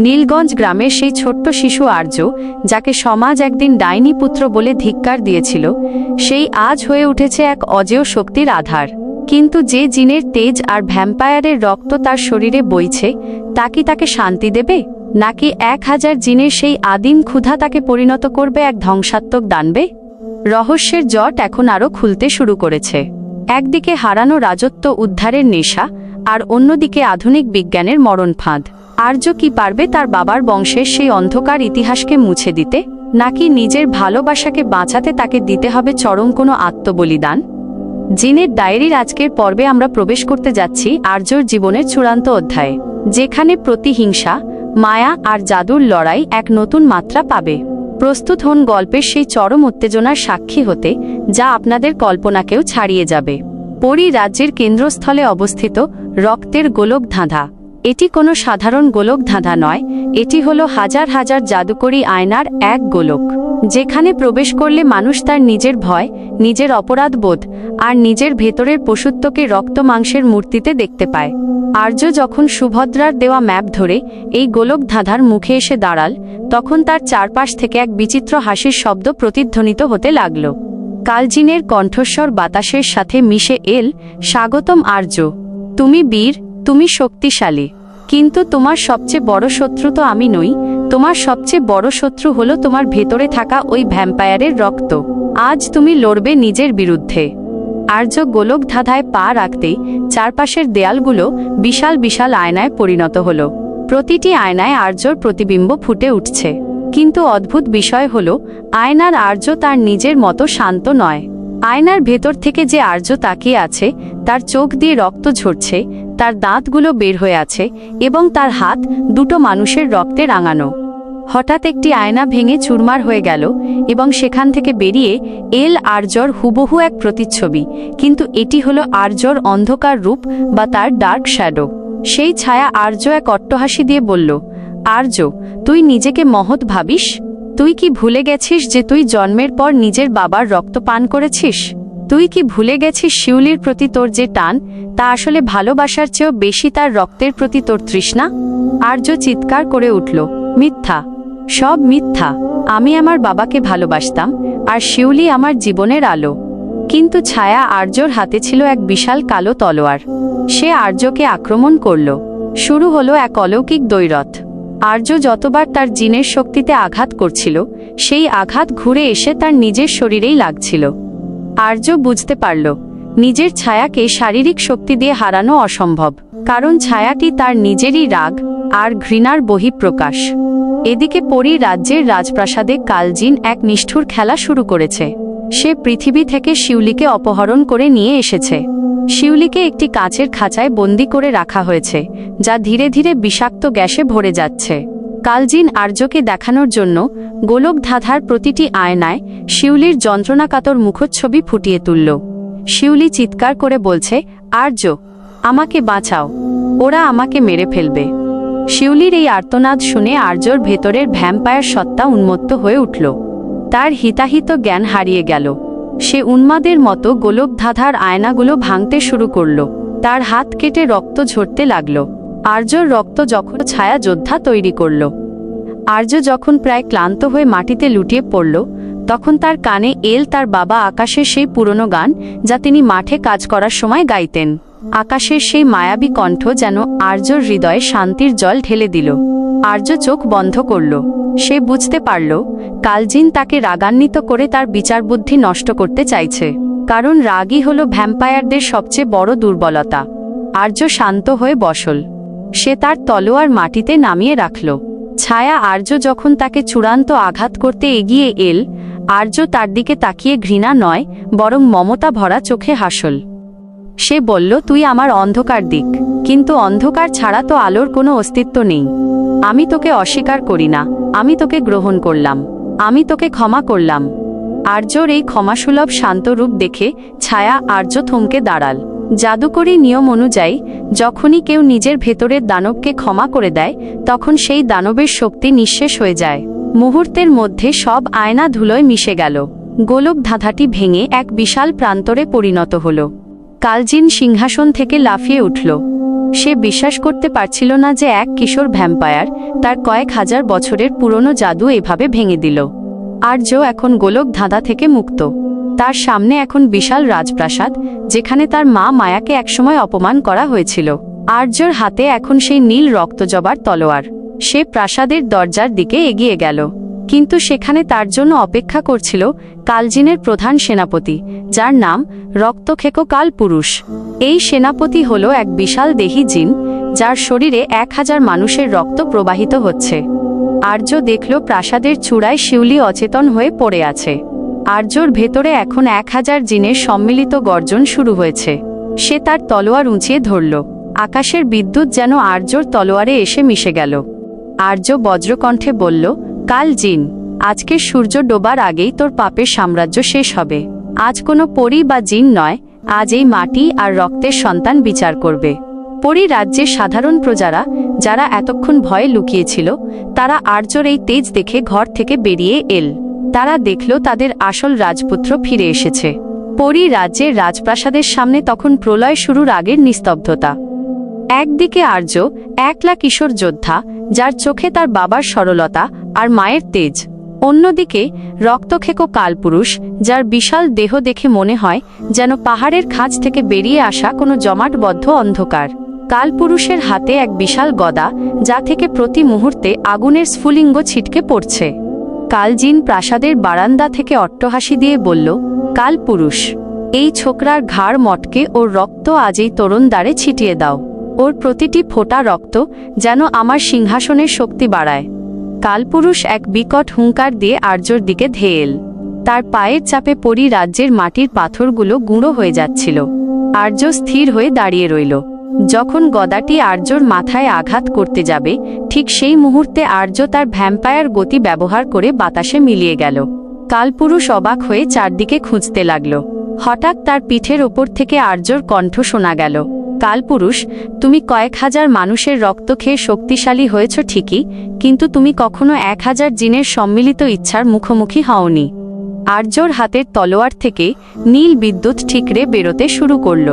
নীলগঞ্জ গ্রামের সেই ছোট্ট শিশু আর্য, যাকে সমাজ একদিন ডাইনি পুত্র বলে ধিক্কার দিয়েছিল, সেই আজ হয়ে উঠেছে এক অজেয় শক্তির আধার। কিন্তু যে জিনের তেজ আর ভ্যাম্পায়ারের রক্ত তার শরীরে বইছে, তা কি তাকে শান্তি দেবে, নাকি 1000 জিনের সেই আদিম ক্ষুধা তাকে পরিণত করবে এক ধ্বংসাত্মক দানবে? রহস্যের জট এখন আরও খুলতে শুরু করেছে। একদিকে হারানো রাজত্ব উদ্ধারের নেশা, আর অন্যদিকে আধুনিক বিজ্ঞানের মরণ ফাঁদ। আর্য কি পারবে তার বাবার বংশের সেই অন্ধকার ইতিহাসকে মুছে দিতে, নাকি নিজের ভালোবাসাকে বাঁচাতে তাকে দিতে হবে চরম কোনো আত্মবলিদান? জিনের ডায়েরির আজকের পর্বে আমরা প্রবেশ করতে যাচ্ছি আর্যর জীবনের চূড়ান্ত অধ্যায়ে, যেখানে প্রতিহিংসা, মায়া আর জাদুর লড়াই এক নতুন মাত্রা পাবে। প্রস্তুত হন গল্পের সেই চরম উত্তেজনার সাক্ষী হতে, যা আপনাদের কল্পনাকেও ছাড়িয়ে যাবে। পরী রাজ্যের কেন্দ্রস্থলে অবস্থিত রক্তের গোলক ধাঁধা। এটি কোনো সাধারণ গোলক ধাঁধা নয়, এটি হলো হাজার হাজার জাদুকরী আয়নার এক গোলক, যেখানে প্রবেশ করলে মানুষ তার নিজের ভয়, নিজের অপরাধবোধ আর নিজের ভেতরের পশুত্বকে রক্ত মাংসের মূর্তিতে দেখতে পায়। আর্য যখন সুভদ্রার দেওয়া ম্যাপ ধরে এই গোলক ধাঁধার মুখে এসে দাঁড়াল, তখন তার চারপাশ থেকে এক বিচিত্র হাসির শব্দ প্রতিধ্বনিত হতে লাগল। কালজিনের কণ্ঠস্বর বাতাসের সাথে মিশে এল, স্বাগতম আর্য, তুমি বীর, তুমি শক্তিশালী, কিন্তু তোমার সবচেয়ে বড় শত্রু তো আমি নই। তোমার সবচেয়ে বড় শত্রু হলো তোমার ভেতরে থাকা ওই ভ্যাম্পায়ারের রক্ত। আজ তুমি লড়বে নিজের বিরুদ্ধে। আর্য গোলক ধাঁধায় পা রাখতেই চারপাশের দেয়ালগুলো বিশাল বিশাল আয়নায় পরিণত হলো। প্রতিটি আয়নায় আর্যর প্রতিবিম্ব ফুটে উঠছে। কিন্তু অদ্ভুত বিষয় হলো, আয়নার আর্য তার নিজের মতো শান্ত নয়। আয়নার ভেতর থেকে যে আর্য তাকিয়ে আছে, তার চোখ দিয়ে রক্ত ঝরছে, তার দাঁতগুলো বের হয়ে আছে এবং তার হাত দুটো মানুষের রক্তে রাঙানো। হঠাৎ একটি আয়না ভেঙে চুরমার হয়ে গেল এবং সেখান থেকে বেরিয়ে এল আর্যর হুবহু এক প্রতিচ্ছবি। কিন্তু এটি হলো আর্যর অন্ধকার রূপ, বা তার ডার্ক শ্যাডো। সেই ছায়া আর্য এক অট্টহাসি দিয়ে বলল, আর্য, তুই নিজেকে মহৎ ভাবিস? তুই কি ভুলে গেছিস যে তুই জন্মের পর নিজের বাবার রক্ত পান করেছিস? তুই কি ভুলে গেছিস শিউলির প্রতি তোর যে টান, তা আসলে ভালোবাসার চেয়েও বেশি তার রক্তের প্রতি তোর তৃষ্ণা? আর্য চিৎকার করে উঠল, মিথ্যা, সব মিথ্যা। আমি আমার বাবাকে ভালোবাসতাম, আর শিউলি আমার জীবনের আলো। কিন্তু ছায়া আর্যর হাতে ছিল এক বিশাল কালো তলোয়ার। সে আর্যকে আক্রমণ করল। শুরু হলো এক অলৌকিক দ্বৈরথ। আর্য যতবার তার জিনের শক্তিতে আঘাত করছিল, সেই আঘাত ঘুরে এসে তার নিজের শরীরেই লাগছিল। আর্য বুঝতে পারল, নিজের ছায়াকে শারীরিক শক্তি দিয়ে হারানো অসম্ভব, কারণ ছায়াটি তার নিজেরই রাগ আর ঘৃণার বহিঃপ্রকাশ। এদিকে পরী রাজ্যের রাজপ্রাসাদে কালজিন এক নিষ্ঠুর খেলা শুরু করেছে। সে পৃথিবী থেকে শিউলিকে অপহরণ করে নিয়ে এসেছে। শিউলিকে একটি কাঁচের খাঁচায় বন্দি করে রাখা হয়েছে, যা ধীরে ধীরে বিষাক্ত গ্যাসে ভরে যাচ্ছে। কালজিন আর্যকে দেখানোর জন্য গোলক ধাঁধার প্রতিটি আয়নায় শিউলির যন্ত্রণাকাতর মুখচ্ছবি ফুটিয়ে তুলল। শিউলি চিৎকার করে বলছে, আর্য, আমাকে বাঁচাও, ওরা আমাকে মেরে ফেলবে। শিউলির এই আর্তনাদ শুনে আর্যর ভেতরের ভ্যাম্পায়ার সত্তা উন্মত্ত হয়ে উঠল। তার হিতাহিত জ্ঞান হারিয়ে গেল। সে উন্মাদের মতো গোলক ধাঁধার আয়নাগুলো ভাঙতে শুরু করল। তার হাত কেটে রক্ত ঝরতে লাগল। আর্যর রক্ত যখন ছায়া যোদ্ধা তৈরি করল। আর্য যখন প্রায় ক্লান্ত হয়ে মাটিতে লুটিয়ে পড়ল, তখন তার কানে এল তার বাবা আকাশের সেই পুরনো গান, যা তিনি মাঠে কাজ করার সময় গাইতেন। আকাশের সেই মায়াবী কণ্ঠ যেন আর্যর হৃদয়ে শান্তির জল ঢেলে দিল। আর্য চোখ বন্ধ করল। সে বুঝতে পারল, কালজিন তাকে রাগান্বিত করে তার বিচারবুদ্ধি নষ্ট করতে চাইছে, কারণ রাগই হল ভ্যাম্পায়ারদের সবচেয়ে বড় দুর্বলতা। আর্য শান্ত হয়ে বসল। সে তার তলোয়ার মাটিতে নামিয়ে রাখল। ছায়া আর্য যখন তাকে চূড়ান্ত আঘাত করতে এগিয়ে এল, আর্য তার দিকে তাকিয়ে ঘৃণা নয়, বরং মমতা ভরা চোখে হাসল। সে বলল, তুই আমার অন্ধকার দিক, কিন্তু অন্ধকার ছাড়া তো আলোর কোনো অস্তিত্ব নেই। আমি তোকে অস্বীকার করি না, আমি তোকে গ্রহণ করলাম, আমি তোকে ক্ষমা করলাম। আর্যর এই ক্ষমাসুলভ শান্ত রূপ দেখে ছায়া আর্য থমকে দাঁড়াল। জাদুকরী নিয়ম অনুযায়ী, যখনই কেউ নিজের ভেতরের দানবকে ক্ষমা করে দেয়, তখন সেই দানবের শক্তি নিঃশেষ হয়ে যায়। মুহূর্তের মধ্যে সব আয়না ধুলোয় মিশে গেল। গোলক ধাঁধাটি ভেঙে এক বিশাল প্রান্তরে পরিণত হল। কালজিন সিংহাসন থেকে লাফিয়ে উঠল। সে বিশ্বাস করতে পারছিল না যে এক কিশোর ভ্যাম্পায়ার তার কয়েক হাজার বছরের পুরনো জাদু এভাবে ভেঙে দিল। আর্য এখন গোলক ধাঁধা থেকে মুক্ত। তার সামনে এখন বিশাল রাজপ্রাসাদ, যেখানে তার মা মায়াকে একসময় অপমান করা হয়েছিল। আর্যর হাতে এখন সেই নীল রক্তজবার তলোয়ার। সে প্রাসাদের দরজার দিকে এগিয়ে গেল, কিন্তু সেখানে তার জন্য অপেক্ষা করছিল কালজিনের প্রধান সেনাপতি, যার নাম রক্তখেকো কালপুরুষ। এই সেনাপতি হল এক বিশাল দেহী জিন, যার শরীরে 1000 মানুষের রক্ত প্রবাহিত হচ্ছে। আর্য দেখল প্রাসাদের চূড়ায় শিউলি অচেতন হয়ে পড়ে আছে। আর্যর ভেতরে এখন 1000 জিনের সম্মিলিত গর্জন শুরু হয়েছে। সে তার তলোয়ার উঁচিয়ে ধরল। আকাশের বিদ্যুৎ যেন আর্যর তলোয়ারে এসে মিশে গেল। আর্য বজ্রকণ্ঠে বলল, কাল জিন, আজকের সূর্য ডোবার আগেই তোর পাপের সাম্রাজ্য শেষ হবে। আজ কোনো পরী বা জিন নয়, আজ এই মাটি আর রক্তের সন্তান বিচার করবে। পরী রাজ্যের সাধারণ প্রজারা, যারা এতক্ষণ ভয়ে লুকিয়েছিল, তারা আর্যর এই তেজ দেখে ঘর থেকে বেরিয়ে এল। তারা দেখল তাদের আসল রাজপুত্র ফিরে এসেছে। পরী রাজ্যের রাজপ্রাসাদের সামনে তখন প্রলয় শুরুর আগের নিস্তব্ধতা। একদিকে আর্য, একলা কিশোর যোদ্ধা, যার চোখে তার বাবার সরলতা আর মায়ের তেজ। অন্যদিকে রক্তখেকো কালপুরুষ, যার বিশাল দেহ দেখে মনে হয় যেন পাহাড়ের খাঁজ থেকে বেরিয়ে আসা কোনো জমাটবদ্ধ অন্ধকার। কালপুরুষের হাতে এক বিশাল গদা, যা থেকে প্রতি মুহূর্তে আগুনের স্ফুলিঙ্গ ছিটকে পড়ছে। কালজিন প্রাসাদের বারান্দা থেকে অট্টহাসি দিয়ে বলল, কালপুরুষ, এই ছোকরার ঘাড় মটকে ওর রক্ত আজ এই তরুণ দ্বারে ছিটিয়ে দাও। ওর প্রতিটি ফোঁটা রক্ত যেন আমার সিংহাসনের শক্তি বাড়ায়। কালপুরুষ এক বিকট হুঙ্কার দিয়ে আর্যর দিকে ধেয়ে এল। তার পায়ের চাপে পরী রাজ্যের মাটির পাথরগুলো গুঁড়ো হয়ে যাচ্ছিল। আর্য স্থির হয়ে দাঁড়িয়ে রইল। যখন গদাটি আর্যর মাথায় আঘাত করতে যাবে, ঠিক সেই মুহূর্তে আর্য তার ভ্যাম্পায়ার গতি ব্যবহার করে বাতাসে মিলিয়ে গেল। কালপুরুষ অবাক হয়ে চারদিকে খুঁজতে লাগল। হঠাৎ তার পিঠের ওপর থেকে আর্যর কণ্ঠ শোনা গেল, কালপুরুষ, তুমি কয়েক হাজার মানুষের রক্ত খেয়ে শক্তিশালী হয়েছ ঠিকই, কিন্তু তুমি কখনো 1000 জিনের সম্মিলিত ইচ্ছার মুখোমুখি হওনি। আর্যর হাতের তলোয়ার থেকে নীল বিদ্যুৎ ঠিকরে বেরোতে শুরু করল।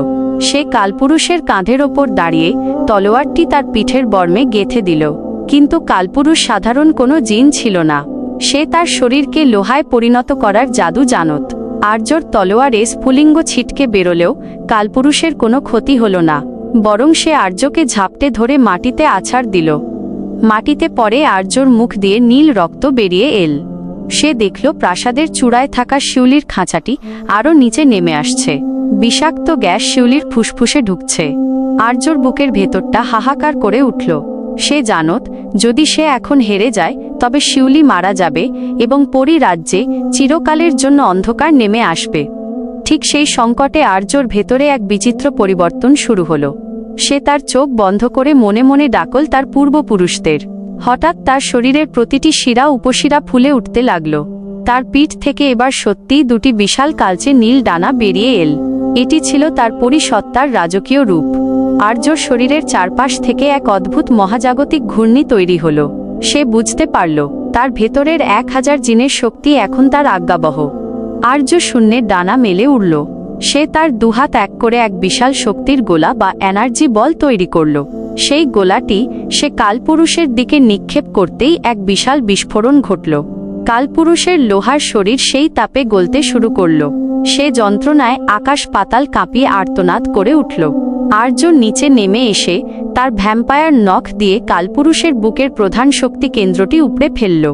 সে কালপুরুষের কাঁধের ওপর দাঁড়িয়ে তলোয়ারটি তার পিঠের বর্মে গেঁথে দিল। কিন্তু কালপুরুষ সাধারণ কোনো জিন ছিল না। সে তার শরীরকে লোহায় পরিণত করার জাদু জানত। আর্যর তলোয়ারে স্ফুলিঙ্গ ছিটকে বেরোলেও কালপুরুষের কোনো ক্ষতি হল না, বরং সে আর্যকে ঝাপটে ধরে মাটিতে আছাড় দিল। মাটিতে পড়ে আর্যর মুখ দিয়ে নীল রক্ত বেরিয়ে এল। সে দেখল প্রাসাদের চূড়ায় থাকা শিউলির খাঁচাটি আরও নিচে নেমে আসছে। বিষাক্ত গ্যাস শিউলির ফুসফুসে ঢুকছে। আর্যর বুকের ভেতরটা হাহাকার করে উঠল। সে জানত, যদি সে এখন হেরে যায় তবে শিউলি মারা যাবে এবং পরী রাজ্যে চিরকালের জন্য অন্ধকার নেমে আসবে। ঠিক সেই সংকটে আর্যর ভেতরে এক বিচিত্র পরিবর্তন শুরু হলো। সে তার চোখ বন্ধ করে মনে মনে ডাকল তার পূর্বপুরুষদের। হঠাৎ তার শরীরের প্রতিটি শিরা উপশিরা ফুলে উঠতে লাগল। তার পিঠ থেকে এবার সত্যিই দুটি বিশাল কালচে নীল ডানা বেরিয়ে এল। এটি ছিল তার পরিসত্তার রাজকীয় রূপ। আর্যর শরীরের চারপাশ থেকে এক অদ্ভুত মহাজাগতিক ঘূর্ণি তৈরি হল। সে বুঝতে পারল, তার ভেতরের 1000 জিনের শক্তি এখন তার আজ্ঞাবহ। আর্য শূন্যের ডানা মেলে উড়ল। সে তার দুহাত এক করে এক বিশাল শক্তির গোলা বা এনার্জি বল তৈরি করল। সেই গোলাটি সে কালপুরুষের দিকে নিক্ষেপ করতেই এক বিশাল বিস্ফোরণ ঘটল। কালপুরুষের লোহার শরীর সেই তাপে গলতে শুরু করল। সে যন্ত্রণায় আকাশ পাতাল কাঁপিয়ে আর্তনাদ করে উঠল। আর্য নিচে নেমে এসে তার ভ্যাম্পায়ার নখ দিয়ে কালপুরুষের বুকের প্রধান শক্তি কেন্দ্রটি উপড়ে ফেলল।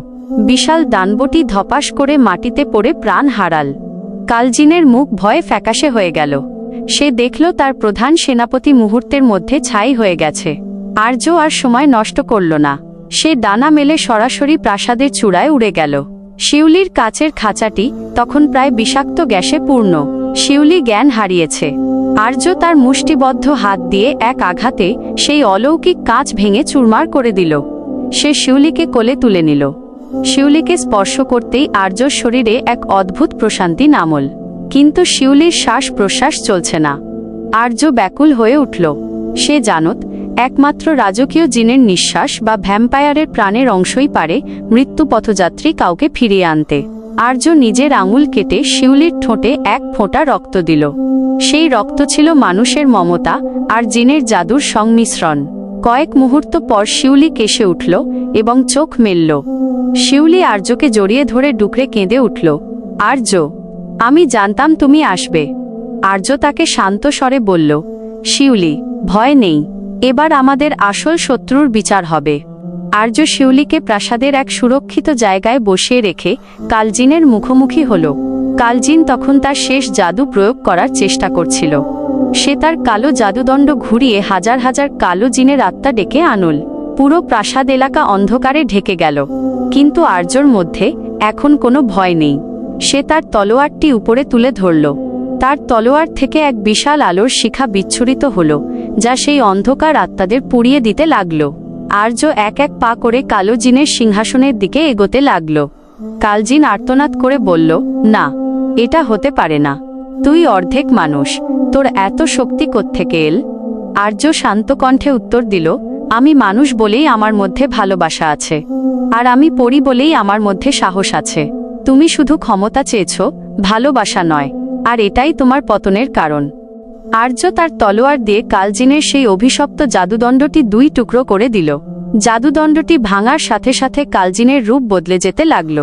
বিশাল দানবটি ধপাস করে মাটিতে পড়ে প্রাণ হারাল। কালজিনের মুখ ভয়ে ফ্যাকাশে হয়ে গেল। সে দেখল তার প্রধান সেনাপতি মুহূর্তের মধ্যে ছাই হয়ে গেছে। আর্য আর সময় নষ্ট করল না। সে ডানা মেলে সরাসরি প্রাসাদের চূড়ায় উড়ে গেল। শিউলির কাচের খাঁচাটি তখন প্রায় বিষাক্ত গ্যাসে পূর্ণ। শিউলি জ্ঞান হারিয়েছে। আর্য তার মুষ্টিবদ্ধ হাত দিয়ে এক আঘাতে সেই অলৌকিক কাঁচ ভেঙে চুরমার করে দিল। সে শিউলিকে কোলে তুলে নিল। শিউলিকে স্পর্শ করতেই আর্যর শরীরে এক অদ্ভুত প্রশান্তি নামল। কিন্তু শিউলির শ্বাস প্রশ্বাস চলছে না। আর্য ব্যাকুল হয়ে উঠল। সে জানত, একমাত্র রাজকীয় জিনের নিঃশ্বাস বা ভ্যাম্পায়ারের প্রাণের অংশই পারে মৃত্যু পথযাত্রী কাউকে ফিরিয়ে আনতে। আর্য নিজের আঙুল কেটে শিউলির ঠোঁটে এক ফোঁটা রক্ত দিল। সেই রক্ত ছিল মানুষের মমতা আর জিনের জাদুর সংমিশ্রণ। কয়েক মুহূর্ত পর শিউলি কেশে উঠল এবং চোখ মেলল। শিউলি আর্যকে জড়িয়ে ধরে ডুকরে কেঁদে উঠল। আর্য, আমি জানতাম তুমি আসবে। আর্য তাকে শান্ত স্বরে বলল, শিউলি, ভয় নেই, এবার আমাদের আসল শত্রুর বিচার হবে। আর্য শিউলিকে প্রাসাদের এক সুরক্ষিত জায়গায় বসিয়ে রেখে কালজিনের মুখোমুখি হল। কালজিন তখন তার শেষ জাদু প্রয়োগ করার চেষ্টা করছিল। সে তার কালো জাদুদণ্ড ঘুরিয়ে হাজার হাজার কালো জিনের আত্মা ডেকে আনল। পুরো প্রাসাদ এলাকা অন্ধকারে ঢেকে গেল। কিন্তু আর্যর মধ্যে এখন কোনো ভয় নেই। সে তার তলোয়ারটি উপরে তুলে ধরল। তার তলোয়ার থেকে এক বিশাল আলোর শিখা বিচ্ছুরিত হল, যা সেই অন্ধকার আত্মাদের পুড়িয়ে দিতে লাগল। আর্য এক এক পা করে কালো জিনের সিংহাসনের দিকে এগোতে লাগল। কালজিন আর্তনাদ করে বলল, না, এটা হতে পারে না। তুই অর্ধেক মানুষ, তোর এত শক্তি কোত্থেকে এল? আর্য শান্ত কণ্ঠে উত্তর দিল, আমি মানুষ বলেই আমার মধ্যে ভালোবাসা আছে, আর আমি পড়ি বলেই আমার মধ্যে সাহস আছে। তুমি শুধু ক্ষমতা চেয়েছ, ভালোবাসা নয়, আর এটাই তোমার পতনের কারণ। আর্য তার তলোয়ার দিয়ে কালজিনের সেই অভিশপ্ত জাদুদণ্ডটি দুই টুকরো করে দিল। জাদুদণ্ডটি ভাঙার সাথে সাথে কালজিনের রূপ বদলে যেতে লাগল।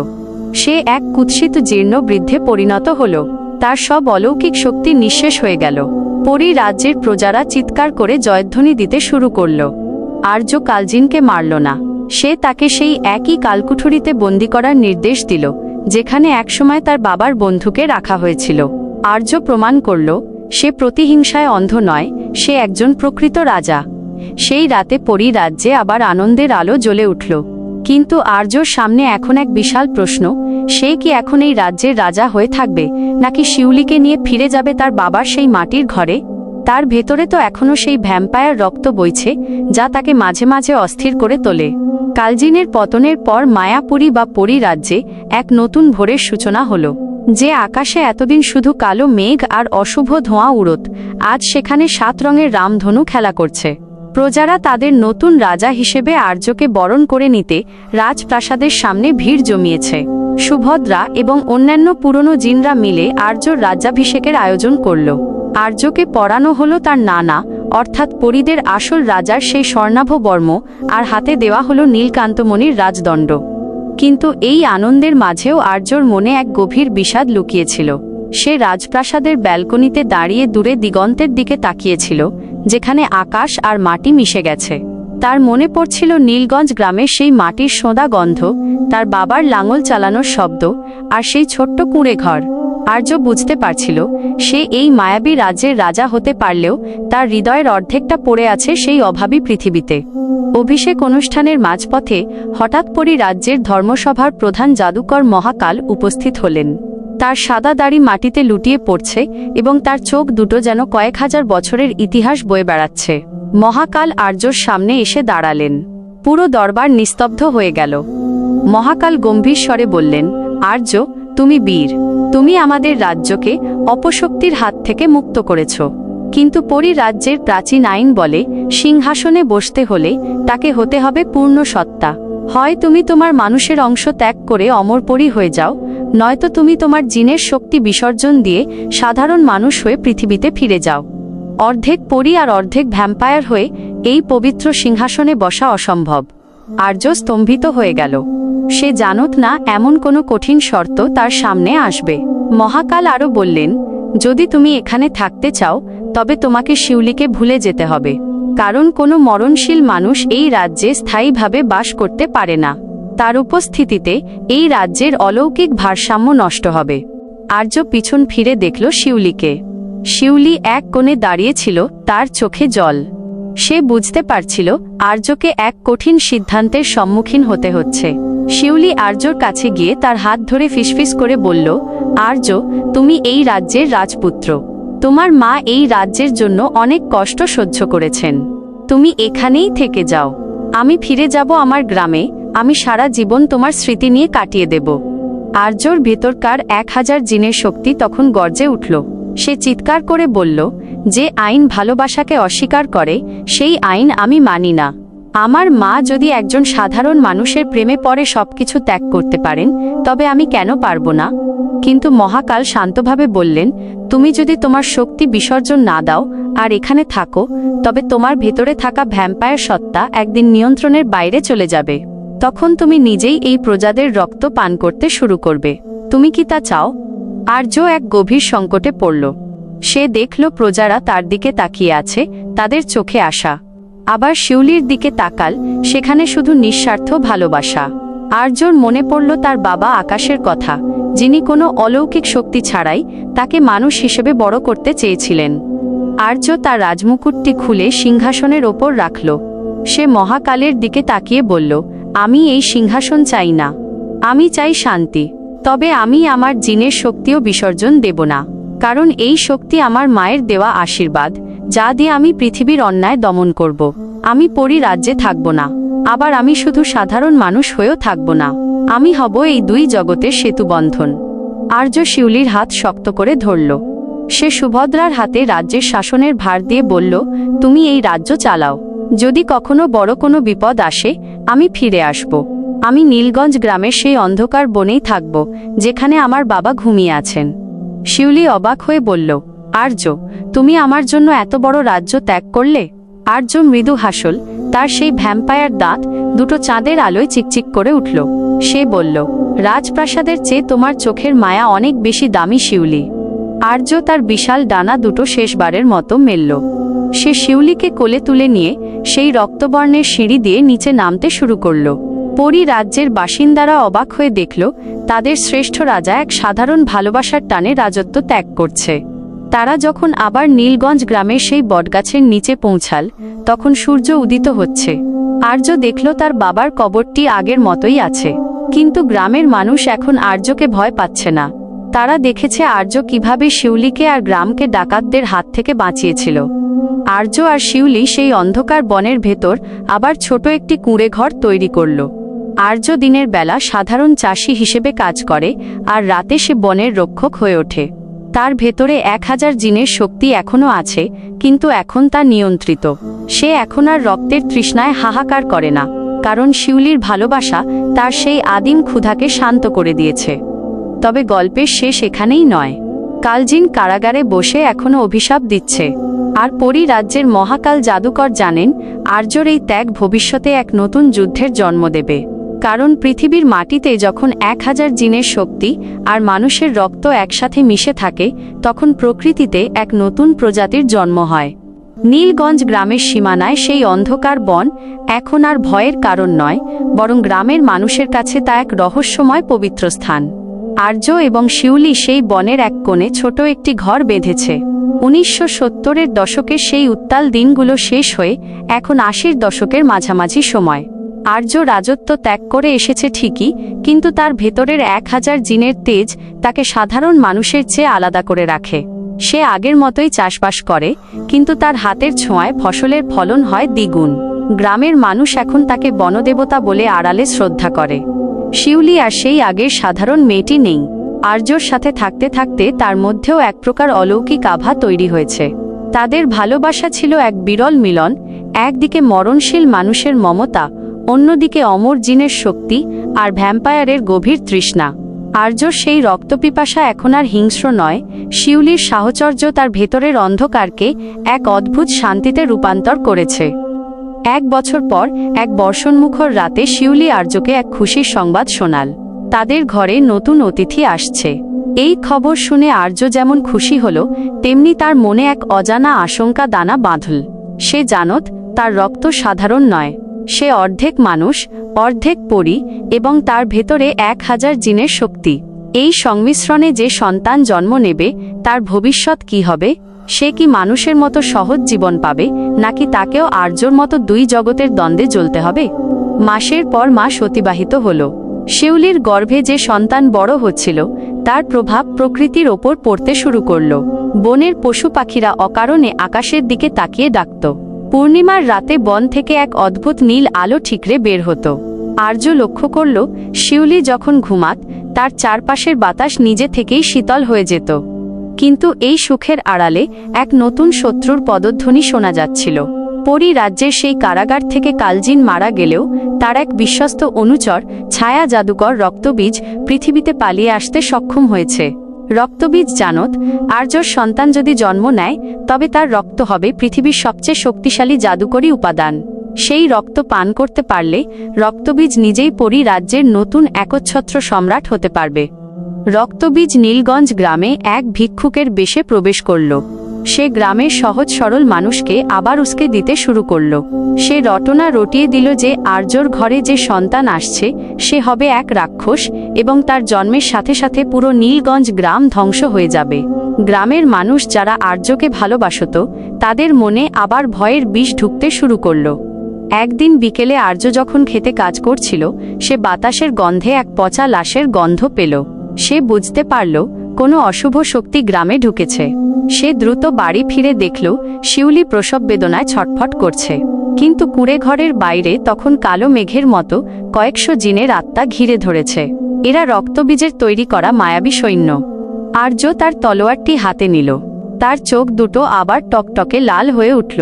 সে এক কুৎসিত জীর্ণ বৃদ্ধে পরিণত হল। তার সব অলৌকিক শক্তি নিঃশেষ হয়ে গেল। পরী রাজ্যের প্রজারা চিৎকার করে জয়ধ্বনি দিতে শুরু করল। আর্য কালজিনকে মারল না। সে তাকে সেই একই কালকুঠুরিতে বন্দী করার নির্দেশ দিল, যেখানে একসময় তার বাবার বন্ধুকে রাখা হয়েছিল। আর্য প্রমাণ করল, সে প্রতিহিংসায় অন্ধ নয়, সে একজন প্রকৃত রাজা। সেই রাতে পরী রাজ্যে আবার আনন্দের আলো জ্বলে উঠল। কিন্তু আর্যর সামনে এখন এক বিশাল প্রশ্ন, সে কি এখন এই রাজ্যের রাজা হয়ে থাকবে, নাকি শিউলিকে নিয়ে ফিরে যাবে তার বাবার সেই মাটির ঘরে? তার ভেতরে তো এখনও সেই ভ্যাম্পায়ার রক্ত বইছে, যা তাকে মাঝে মাঝে অস্থির করে তোলে। কালজিনের পতনের পর মায়াপুরী বা পরী রাজ্যে এক নতুন ভোরের সূচনা হল। যে আকাশে এতদিন শুধু কালো মেঘ আর অশুভ ধোঁয়া উড়ত, আজ সেখানে 7 রঙের রামধনু খেলা করছে। প্রজারা তাদের নতুন রাজা হিসেবে আর্যকে বরণ করে নিতে রাজপ্রাসাদের সামনে ভিড় জমিয়েছে। সুভদ্রা এবং অন্যান্য পুরনো জিনরা মিলে আর্যর রাজ্যাভিষেকের আয়োজন করল। আর্যকে পরানো হলো তার নানা, অর্থাৎ পরীদের আসল রাজার সেই স্বর্ণাভ বর্ম, আর হাতে দেওয়া হলো নীলকান্তমণির রাজদণ্ড। কিন্তু এই আনন্দের মাঝেও আর্যর মনে এক গভীর বিষাদ লুকিয়েছিল। সে রাজপ্রাসাদের ব্যালকনিতে দাঁড়িয়ে দূরে দিগন্তের দিকে তাকিয়েছিল, যেখানে আকাশ আর মাটি মিশে গেছে। তার মনে পড়ছিল নীলগঞ্জ গ্রামের সেই মাটির সোঁদা গন্ধ, তার বাবার লাঙল চালানোর শব্দ, আর সেই ছোট্ট কুঁড়ে ঘর। আর্য বুঝতে পারছিল, সে এই মায়াবী রাজ্যের রাজা হতে পারলেও তার হৃদয়ের অর্ধেকটা পড়ে আছে সেই অভাবী পৃথিবীতে। অভিষেক অনুষ্ঠানের মাঝপথে হঠাৎ পরী রাজ্যের ধর্মসভার প্রধান জাদুকর মহাকাল উপস্থিত হলেন। তার সাদা দাড়ি মাটিতে লুটিয়ে পড়ছে এবং তার চোখ দুটো যেন কয়েক হাজার বছরের ইতিহাস বয়ে বেড়াচ্ছে। মহাকাল আর্যর সামনে এসে দাঁড়ালেন। পুরো দরবার নিস্তব্ধ হয়ে গেল। মহাকাল গম্ভীর স্বরে বললেন, আর্য, তুমি বীর, তুমি আমাদের রাজ্যকে অপশক্তির হাত থেকে মুক্ত করেছ। কিন্তু পরী রাজ্যের প্রাচীন আইন বলে, সিংহাসনে বসতে হলে তাকে হতে হবে পূর্ণ সত্তা। হয় তুমি তোমার মানুষের অংশ ত্যাগ করে অমরপরী হয়ে যাও, নয়তো তুমি তোমার জিনের শক্তি বিসর্জন দিয়ে সাধারণ মানুষ হয়ে পৃথিবীতে ফিরে যাও। অর্ধেক পরী আর অর্ধেক ভ্যাম্পায়ার হয়ে এই পবিত্র সিংহাসনে বসা অসম্ভব। আর্য স্তম্ভিত হয়ে গেল। সে জানত না এমন কোনো কঠিন শর্ত তার সামনে আসবে। মহাকাল আরও বললেন, যদি তুমি এখানে থাকতে চাও, তবে তোমাকে শিউলিকে ভুলে যেতে হবে, কারণ কোনো মরণশীল মানুষ এই রাজ্যে স্থায়ীভাবে বাস করতে পারে না। তার উপস্থিতিতে এই রাজ্যের অলৌকিক ভারসাম্য নষ্ট হবে। আর্য পিছন ফিরে দেখল শিউলিকে। শিউলি এক কোণে দাঁড়িয়েছিল, তার চোখে জল। সে বুঝতে পারছিল আর্যকে এক কঠিন সিদ্ধান্তের সম্মুখীন হতে হচ্ছে। শিউলি আর্যর কাছে গিয়ে তার হাত ধরে ফিসফিস করে বলল, আর্য, তুমি এই রাজ্যের রাজপুত্র। তোমার মা এই রাজ্যের জন্য অনেক কষ্ট সহ্য করেছেন। তুমি এখানেই থেকে যাও। আমি ফিরে যাব আমার গ্রামে। আমি সারা জীবন তোমার স্মৃতি নিয়ে কাটিয়ে দেব। আর্যর ভেতরকার 1000 জিনের শক্তি তখন গর্জে উঠল। সে চিৎকার করে বলল, যে আইন ভালোবাসাকে অস্বীকার করে, সেই আইন আমি মানি না। আমার মা যদি একজন সাধারণ মানুষের প্রেমে পড়ে সবকিছু ত্যাগ করতে পারেন, তবে আমি কেন পারবো না? কিন্তু মহাকাল শান্তভাবে বললেন, তুমি যদি তোমার শক্তি বিসর্জন না দাও আর এখানে থাকো, তবে তোমার ভেতরে থাকা ভ্যাম্পায়ার সত্তা একদিন নিয়ন্ত্রণের বাইরে চলে যাবে। তখন তুমি নিজেই এই প্রজাদের রক্ত পান করতে শুরু করবে। তুমি কি তা চাও? আর্য এক গভীর সংকটে পড়ল। সে দেখল প্রজারা তার দিকে তাকিয়ে আছে, তাদের চোখে আশা। আবার শিউলির দিকে তাকাল, সেখানে শুধু নিঃস্বার্থ ভালোবাসা। আর্যর মনে পড়ল তার বাবা আকাশের কথা, যিনি কোনো অলৌকিক শক্তি ছাড়াই তাকে মানুষ হিসেবে বড় করতে চেয়েছিলেন। আর্য তার রাজমুকুটটি খুলে সিংহাসনের ওপর রাখল। সে মহাকালের দিকে তাকিয়ে বলল, আমি এই সিংহাসন চাই না, আমি চাই শান্তি। তবে আমি আমার জিনের শক্তিও বিসর্জন দেব না, কারণ এই শক্তি আমার মায়ের দেওয়া আশীর্বাদ, যা দিয়ে আমি পৃথিবীর অন্যায় দমন করব। আমি পরী রাজ্যে থাকব না, আবার আমি শুধু সাধারণ মানুষ হয়েও থাকব না। আমি হব এই দুই জগতের সেতুবন্ধন। আর্য শিউলির হাত শক্ত করে ধরল। সে সুভদ্রার হাতে রাজ্যের শাসনের ভার দিয়ে বলল, তুমি এই রাজ্য চালাও। যদি কখনো বড় কোনো বিপদ আসে, আমি ফিরে আসব। আমি নীলগঞ্জ গ্রামের সেই অন্ধকার বনেই থাকব, যেখানে আমার বাবা ঘুমিয়ে আছেন। শিউলি অবাক হয়ে বলল, আর্য, তুমি আমার জন্য এত বড় রাজ্য ত্যাগ করলে? আর্য মৃদু হাসল, তার সেই ভ্যাম্পায়ার দাঁত দুটো চাঁদের আলোয় চিকচিক করে উঠল। সে বলল, রাজপ্রাসাদের চেয়ে তোমার চোখের মায়া অনেক বেশি দামি শিউলি। আর্য তার বিশাল ডানা দুটো শেষবারের মতো মেলল। সে শিউলিকে কোলে তুলে নিয়ে সেই রক্তবর্ণের সিঁড়ি দিয়ে নিচে নামতে শুরু করল। পরী রাজ্যের বাসিন্দারা অবাক হয়ে দেখল, তাদের শ্রেষ্ঠ রাজা এক সাধারণ ভালোবাসার টানে রাজত্ব ত্যাগ করছে। তারা যখন আবার নীলগঞ্জ গ্রামের সেই বটগাছের নিচে পৌঁছাল, তখন সূর্য উদিত হচ্ছে। আর্য দেখল তার বাবার কবরটি আগের মতোই আছে, কিন্তু গ্রামের মানুষ এখন আর্যকে ভয় পাচ্ছে না। তারা দেখেছে আর্য কিভাবে শিউলিকে আর গ্রামকে ডাকাতদের হাত থেকে বাঁচিয়েছিল। আর্য আর শিউলি সেই অন্ধকার বনের ভেতর আবার ছোট একটি কুঁড়ে ঘর তৈরি করল। আর্য দিনের বেলা সাধারণ চাষি হিসেবে কাজ করে, আর রাতে সে বনের রক্ষক হয়ে ওঠে। তার ভেতরে 1000 জিনের শক্তি এখনও আছে, কিন্তু এখন তা নিয়ন্ত্রিত। সে এখন আর রক্তের তৃষ্ণায় হাহাকার করে না, কারণ শিউলির ভালোবাসা তার সেই আদিম ক্ষুধাকে শান্ত করে দিয়েছে। তবে গল্পের শেষ এখানেই নয়। কালজিন কারাগারে বসে এখনও অভিশাপ দিচ্ছে, আর পরী রাজ্যের মহাকাল জাদুকর জানেন আর্যর এই ত্যাগ ভবিষ্যতে এক নতুন যুদ্ধের জন্ম দেবে। কারণ পৃথিবীর মাটিতে যখন 1000 জিনের শক্তি আর মানুষের রক্ত একসাথে মিশে থাকে, তখন প্রকৃতিতে এক নতুন প্রজাতির জন্ম হয়। নীলগঞ্জ গ্রামের সীমানায় সেই অন্ধকার বন এখন আর ভয়ের কারণ নয়, বরং গ্রামের মানুষের কাছে তা এক রহস্যময় পবিত্র স্থান। আর্য এবং শিউলি সেই বনের এক কোণে ছোট একটি ঘর বেঁধেছে। 1970-এর দশকের সেই উত্তাল দিনগুলো শেষ হয়ে এখন 80-র দশকের মাঝামাঝি সময়। আর্য রাজত্ব ত্যাগ করে এসেছে ঠিকই, কিন্তু তার ভেতরের 1000 জিনের তেজ তাকে সাধারণ মানুষের চেয়ে আলাদা করে রাখে। সে আগের মতোই চাষবাস করে, কিন্তু তার হাতের ছোঁয়ায় ফসলের ফলন হয় দ্বিগুণ। গ্রামের মানুষ এখন তাকে বনদেবতা বলে আড়ালে শ্রদ্ধা করে। শিউলি আর সেই আগের সাধারণ মেয়েটি নেই। আর্যর সাথে থাকতে থাকতে তার মধ্যেও এক প্রকার অলৌকিক আভা তৈরি হয়েছে। তাদের ভালোবাসা ছিল এক বিরল মিলন, একদিকে মরণশীল মানুষের মমতা, অন্যদিকে অমর জিনের শক্তি আর ভ্যাম্পায়ারের গভীর তৃষ্ণা। আর্যর সেই রক্তপিপাসা এখন আর হিংস্র নয়, শিউলির সাহচর্য তার ভেতরের অন্ধকারকে এক অদ্ভুত শান্তিতে রূপান্তর করেছে। 1 বছর পর এক বর্ষণমুখর রাতে শিউলি আর্যকে এক খুশির সংবাদ শোনাল। তাদের ঘরে নতুন অতিথি আসছে। এই খবর শুনে আর্য যেমন খুশি হল, তেমনি তার মনে এক অজানা আশঙ্কা দানা বাঁধল। সে জানত তার রক্ত সাধারণ নয়, সে অর্ধেক মানুষ, অর্ধেক পরী, এবং তার ভেতরে 1000 জিনের শক্তি। এই সংমিশ্রণে যে সন্তান জন্ম নেবে, তার ভবিষ্যৎ কি হবে? সে কি মানুষের মতো সহজ জীবন পাবে, নাকি তাকেও আর্যর মতো দুই জগতের দ্বন্দ্বে জ্বলতে হবে? মাসের পর মাস অতিবাহিত হল। শিউলির গর্ভে যে সন্তান বড় হচ্ছিল, তার প্রভাব প্রকৃতির ওপর পড়তে শুরু করল। বনের পশু পাখিরা অকারণে আকাশের দিকে তাকিয়ে ডাকত। পূর্ণিমার রাতে বন থেকে এক অদ্ভুত নীল আলো ঠিকরে বের হতো। আর্য লক্ষ্য করল, শিউলি যখন ঘুমাত, তার চারপাশের বাতাস নিজে থেকেই শীতল হয়ে যেত। কিন্তু এই সুখের আড়ালে এক নতুন শত্রুর পদধ্বনি শোনা যাচ্ছিল। পরী রাজ্যের সেই কারাগার থেকে কালজিন মারা গেলেও তার এক বিশ্বস্ত অনুচর ছায়া জাদুকর রক্তবীজ পৃথিবীতে পালিয়ে আসতে সক্ষম হয়েছে। রক্তবীজ জানত, আর্যর সন্তান যদি জন্ম নেয় তবে তার রক্ত হবে পৃথিবীর সবচেয়ে শক্তিশালী জাদুকরী উপাদান। সেই রক্ত পান করতে পারলে রক্তবীজ নিজেই পরী রাজ্যের নতুন একচ্ছত্র সম্রাট হতে পারবে। রক্তবীজ নীলগঞ্জ গ্রামে এক ভিক্ষুকের বেশে প্রবেশ করল। সে গ্রামের সহজ সরল মানুষকে আবার উস্কে দিতে শুরু করল। সে রটনা রটিয়ে দিল যে আর্যর ঘরে যে সন্তান আসছে সে হবে এক রাক্ষস এবং তার জন্মের সাথে সাথে পুরো নীলগঞ্জ গ্রাম ধ্বংস হয়ে যাবে। গ্রামের মানুষ যারা আর্যকে ভালোবাসত তাদের মনে আবার ভয়ের বিষ ঢুকতে শুরু করল। একদিন বিকেলে আর্য যখন খেতে কাজ করছিল সে বাতাসের গন্ধে এক পচা লাশের গন্ধ পেল। সে বুঝতে পারল কোনো অশুভ শক্তি গ্রামে ঢুকেছে। সে দ্রুত বাড়ি ফিরে দেখল শিউলি প্রসব বেদনায় ছটফট করছে, কিন্তু কুঁড়ে ঘরের বাইরে তখন কালো মেঘের মতো কয়েকশো জিনের আত্মা ঘিরে ধরেছে। এরা রক্তবীজের তৈরি করা মায়াবী সৈন্য। আর্য তার তলোয়ারটি হাতে নিল। তার চোখ দুটো আবার টকটকে লাল হয়ে উঠল।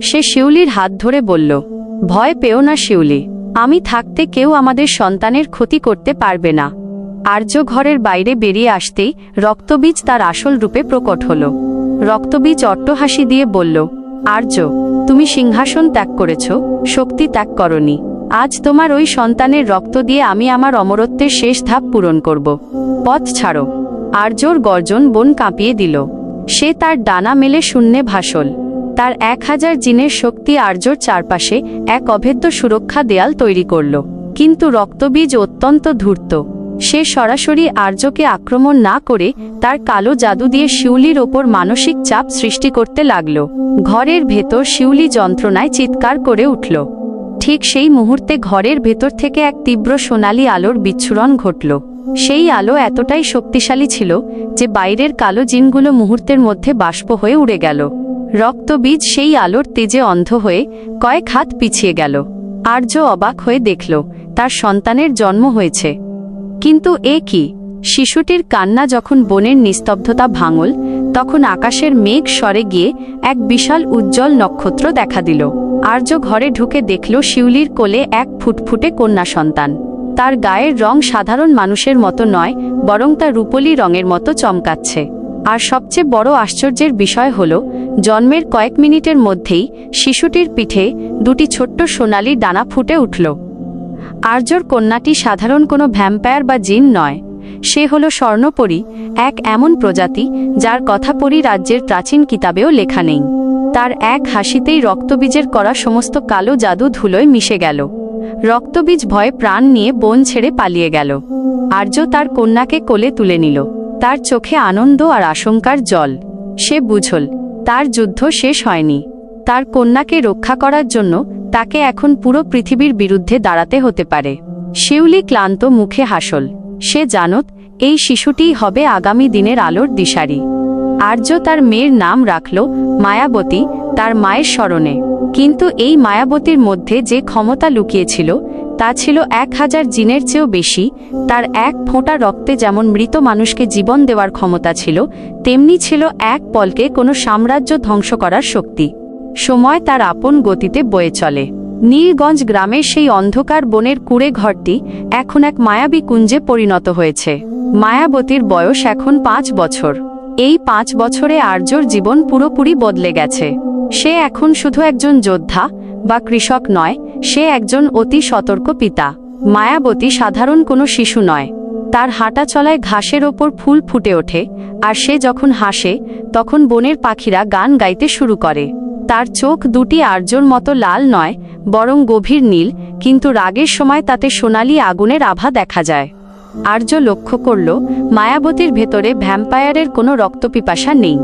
সে শিউলির হাত ধরে বলল, ভয় পেও না শিউলি, আমি থাকতে কেউ আমাদের সন্তানের ক্ষতি করতে পারবে না। আর্য ঘরের বাইরে বেরিয়ে আসতেই রক্তবীজ তার আসল রূপে প্রকট হল। রক্তবীজ অট্টহাসি দিয়ে বলল, আর্য, তুমি সিংহাসন ত্যাগ করেছ, শক্তি ত্যাগ করনি। আজ তোমার ওই সন্তানের রক্ত দিয়ে আমি আমার অমরত্বের শেষ ধাপ পূরণ করব। পথ ছাড়ো। আর্যর গর্জন বন কাঁপিয়ে দিল। সে তার ডানা মেলে শূন্যে ভাসল। তার 1000 জিনের শক্তি আর্যর চারপাশে এক অভেদ্য সুরক্ষা দেয়াল তৈরি করল। কিন্তু রক্তবীজ অত্যন্ত ধূর্ত। সে সরাসরি আর্যকে আক্রমণ না করে তার কালো জাদু দিয়ে শিউলির ওপর মানসিক চাপ সৃষ্টি করতে লাগল। ঘরের ভেতর শিউলি যন্ত্রণায় চিৎকার করে উঠল। ঠিক সেই মুহূর্তে ঘরের ভেতর থেকে এক তীব্র সোনালী আলোর বিচ্ছুরণ ঘটল। সেই আলো এতটাই শক্তিশালী ছিল যে বাইরের কালো জিনগুলো মুহূর্তের মধ্যে বাষ্প হয়ে উড়ে গেল। রক্তবীজ সেই আলোর তেজে অন্ধ হয়ে কয়েক হাত পিছিয়ে গেল। আর্য অবাক হয়ে দেখল তার সন্তানের জন্ম হয়েছে। কিন্তু এ কি? শিশুটির কান্না যখন বনের নিস্তব্ধতা ভাঙল তখন আকাশের মেঘ সরে গিয়ে এক বিশাল উজ্জ্বল নক্ষত্র দেখা দিল। আর্য ঘরে ঢুকে দেখল শিউলির কোলে এক ফুটফুটে কন্যা সন্তান। তার গায়ের রং সাধারণ মানুষের মতো নয়, বরং তার রূপলি রঙের মতো চমকাচ্ছে। আর সবচেয়ে বড় আশ্চর্যের বিষয় হল জন্মের কয়েক মিনিটের মধ্যেই শিশুটির পিঠে দুটি ছোট্ট সোনালি ডানা ফুটে উঠল। আর্যর কন্যাটি সাধারণ কোনো ভ্যাম্পায়ার বা জিন নয়, সে হল স্বর্ণপরী, এক এমন প্রজাতি যার কথা পরী রাজ্যের প্রাচীন কিতাবেও লেখা নেই। তার এক হাসিতেই রক্তবীজের করা সমস্ত কালো জাদু ধুলোয় মিশে গেল। রক্তবীজ ভয়ে প্রাণ নিয়ে বন ছেড়ে পালিয়ে গেল। আর্য তার কন্যাকে কোলে তুলে নিল। তার চোখে আনন্দ আর আশঙ্কার জল। সে বুঝল তার যুদ্ধ শেষ হয়নি। তার কন্যাকে রক্ষা করার জন্য তাকে এখন পুরো পৃথিবীর বিরুদ্ধে দাঁড়াতে হতে পারে। শিউলি ক্লান্ত মুখে হাসল। সে জানত এই শিশুটিই হবে আগামী দিনের আলোর দিশারি। আর্য তার মেয়ের নাম রাখল মায়াবতী, তার মায়ের স্মরণে। কিন্তু এই মায়াবতীর মধ্যে যে ক্ষমতা লুকিয়েছিল তা ছিল 1000 জিনের চেয়েও বেশি। তার এক ফোঁটা রক্তে যেমন মৃত মানুষকে জীবন দেওয়ার ক্ষমতা ছিল, তেমনি ছিল এক পলকে কোনো সাম্রাজ্য ধ্বংস করার শক্তি। সময় তার আপন গতিতে বয়ে চলে। নীলগঞ্জ গ্রামের সেই অন্ধকার বনের কুঁড়ে ঘরটি এখন এক মায়াবী কুঞ্জে পরিণত হয়েছে। মায়াবতীর বয়স এখন 5 বছর। এই 5 বছরে আর্যর জীবন পুরোপুরি বদলে গেছে। সে এখন শুধু একজন যোদ্ধা বা কৃষক নয়, সে একজন অতি সতর্ক পিতা। মায়াবতী সাধারণ কোনো শিশু নয়। তার হাঁটা চলায় ঘাসের ওপর ফুল ফুটে ওঠে, আর সে যখন হাসে তখন বনের পাখিরা গান গাইতে শুরু করে। তার চোখ দুটি আর্যর মতো লাল নয়, বরং গভীর নীল, কিন্তু রাগের সময় তাতে সোনালি আগুনের আভা দেখা যায়। আর্য লক্ষ্য করল মায়াবতীর ভেতরে ভ্যাম্পায়ারের কোনো রক্তপিপাসা নেই।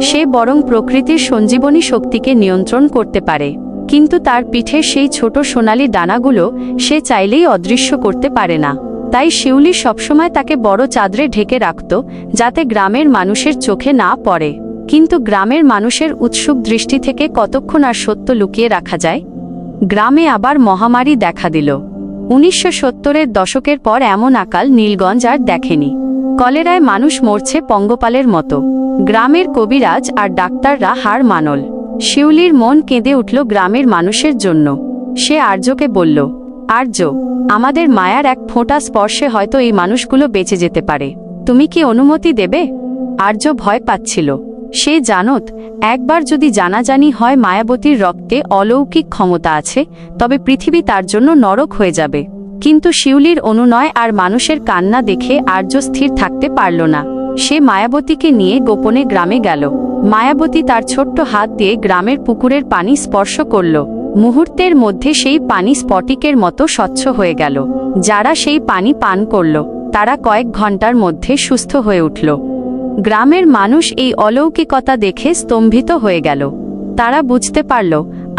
সে বরং প্রকৃতির সঞ্জীবনী শক্তিকে নিয়ন্ত্রণ করতে পারে। কিন্তু তার পিঠে সেই ছোট সোনালি ডানাগুলো সে চাইলেই অদৃশ্য করতে পারে না। তাই শিউলি সবসময় তাকে বড় চাদরে ঢেকে রাখত, যাতে গ্রামের মানুষের চোখে না পড়ে। কিন্তু গ্রামের মানুষের উৎসুক দৃষ্টি থেকে কতক্ষণ আর সত্য লুকিয়ে রাখা যায়? গ্রামে আবার মহামারী দেখা দিল। 1970-এর দশকের পর এমন আকাল নীলগঞ্জ আর দেখেনি। কলেরায় মানুষ মরছে পঙ্গপালের মতো। গ্রামের কবিরাজ আর ডাক্তাররা হার মানল। শিউলির মন কেঁদে উঠল গ্রামের মানুষের জন্য। সে আর্যকে বলল, আর্য, আমাদের মায়ার এক ফোঁটা স্পর্শে হয়তো এই মানুষগুলো বেঁচে যেতে পারে। তুমি কি অনুমতি দেবে? আর্য ভয় পাচ্ছিল। সে জানত, একবার যদি জানাজানি হয় মায়াবতীর রক্তে অলৌকিক ক্ষমতা আছে, তবে পৃথিবী তার জন্য নরক হয়ে যাবে। কিন্তু শিউলির অনুনয় আর মানুষের কান্না দেখে আর্য স্থির থাকতে পারল না। সে মায়াবতীকে নিয়ে গোপনে গ্রামে গেল। মায়াবতী তার ছোট্ট হাত দিয়ে গ্রামের পুকুরের পানি স্পর্শ করল। মুহূর্তের মধ্যে সেই পানি স্ফটিকের মতো স্বচ্ছ হয়ে গেল। যারা সেই পানি পান করল তারা কয়েক ঘন্টার মধ্যে সুস্থ হয়ে উঠল। গ্রামের মানুষ এই অলৌকিকতা দেখে স্তম্ভিত হয়ে গেল। তারা বুঝতে পারল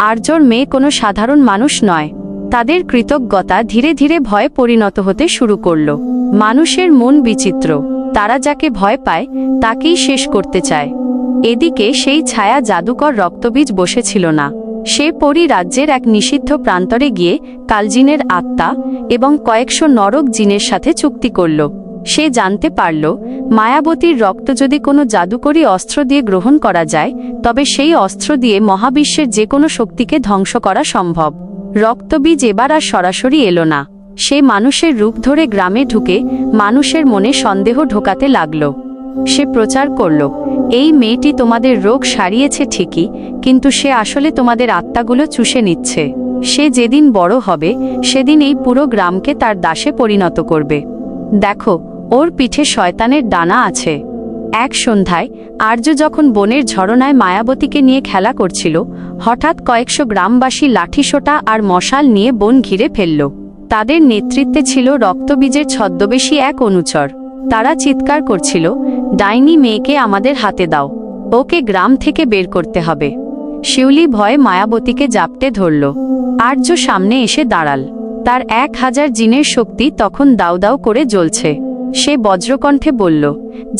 আর্যর মেয়ে কোনো সাধারণ মানুষ নয়। তাদের কৃতজ্ঞতা ধীরে ধীরে ভয়ে পরিণত হতে শুরু করল। মানুষের মন বিচিত্র, তারা যাকে ভয় পায় তাকেই শেষ করতে চায়। এদিকে সেই ছায়া জাদুকর রক্তবীজ বসেছিল না। সে পরী রাজ্যের এক নিষিদ্ধ প্রান্তরে গিয়ে কালজিনের আত্মা এবং কয়েকশো নরক জিনের সাথে চুক্তি করল। সে জানতে পারল মায়াবতীর রক্ত যদি কোনো জাদুকরী অস্ত্র দিয়ে গ্রহণ করা যায়, তবে সেই অস্ত্র দিয়ে মহাবিশ্বের যে কোনো শক্তিকে ধ্বংস করা সম্ভব। রক্তবীজ এবার আর সরাসরি এলো না। সে মানুষের রূপ ধরে গ্রামে ঢুকে মানুষের মনে সন্দেহ ঢোকাতে লাগল। সে প্রচার করল, এই মেয়েটি তোমাদের রোগ সারিয়েছে ঠিকই, কিন্তু সে আসলে তোমাদের আত্মাগুলো চুষে নিচ্ছে। সে যেদিন বড় হবে সেদিন এই পুরো গ্রামকে তার দাসে পরিণত করবে। দেখো, ওর পিঠে শয়তানের ডানা আছে। এক সন্ধ্যায় আর্য যখন বনের ঝরনায় মায়াবতীকে নিয়ে খেলা করছিল, হঠাৎ কয়েকশো গ্রামবাসী লাঠিসোঁটা আর মশাল নিয়ে বন ঘিরে ফেলল। তাদের নেতৃত্বে ছিল রক্তবীজের ছদ্মবেশী এক অনুচর। তারা চিৎকার করছিল, ডাইনি মেয়েকে আমাদের হাতে দাও, ওকে গ্রাম থেকে বের করতে হবে। শিউলি ভয়ে মায়াবতীকে জাপটে ধরল। আর্য সামনে এসে দাঁড়াল। তার 1000 জিনের শক্তি তখন দাউ দাউ করে জ্বলছে। সে বজ্রকণ্ঠে বলল,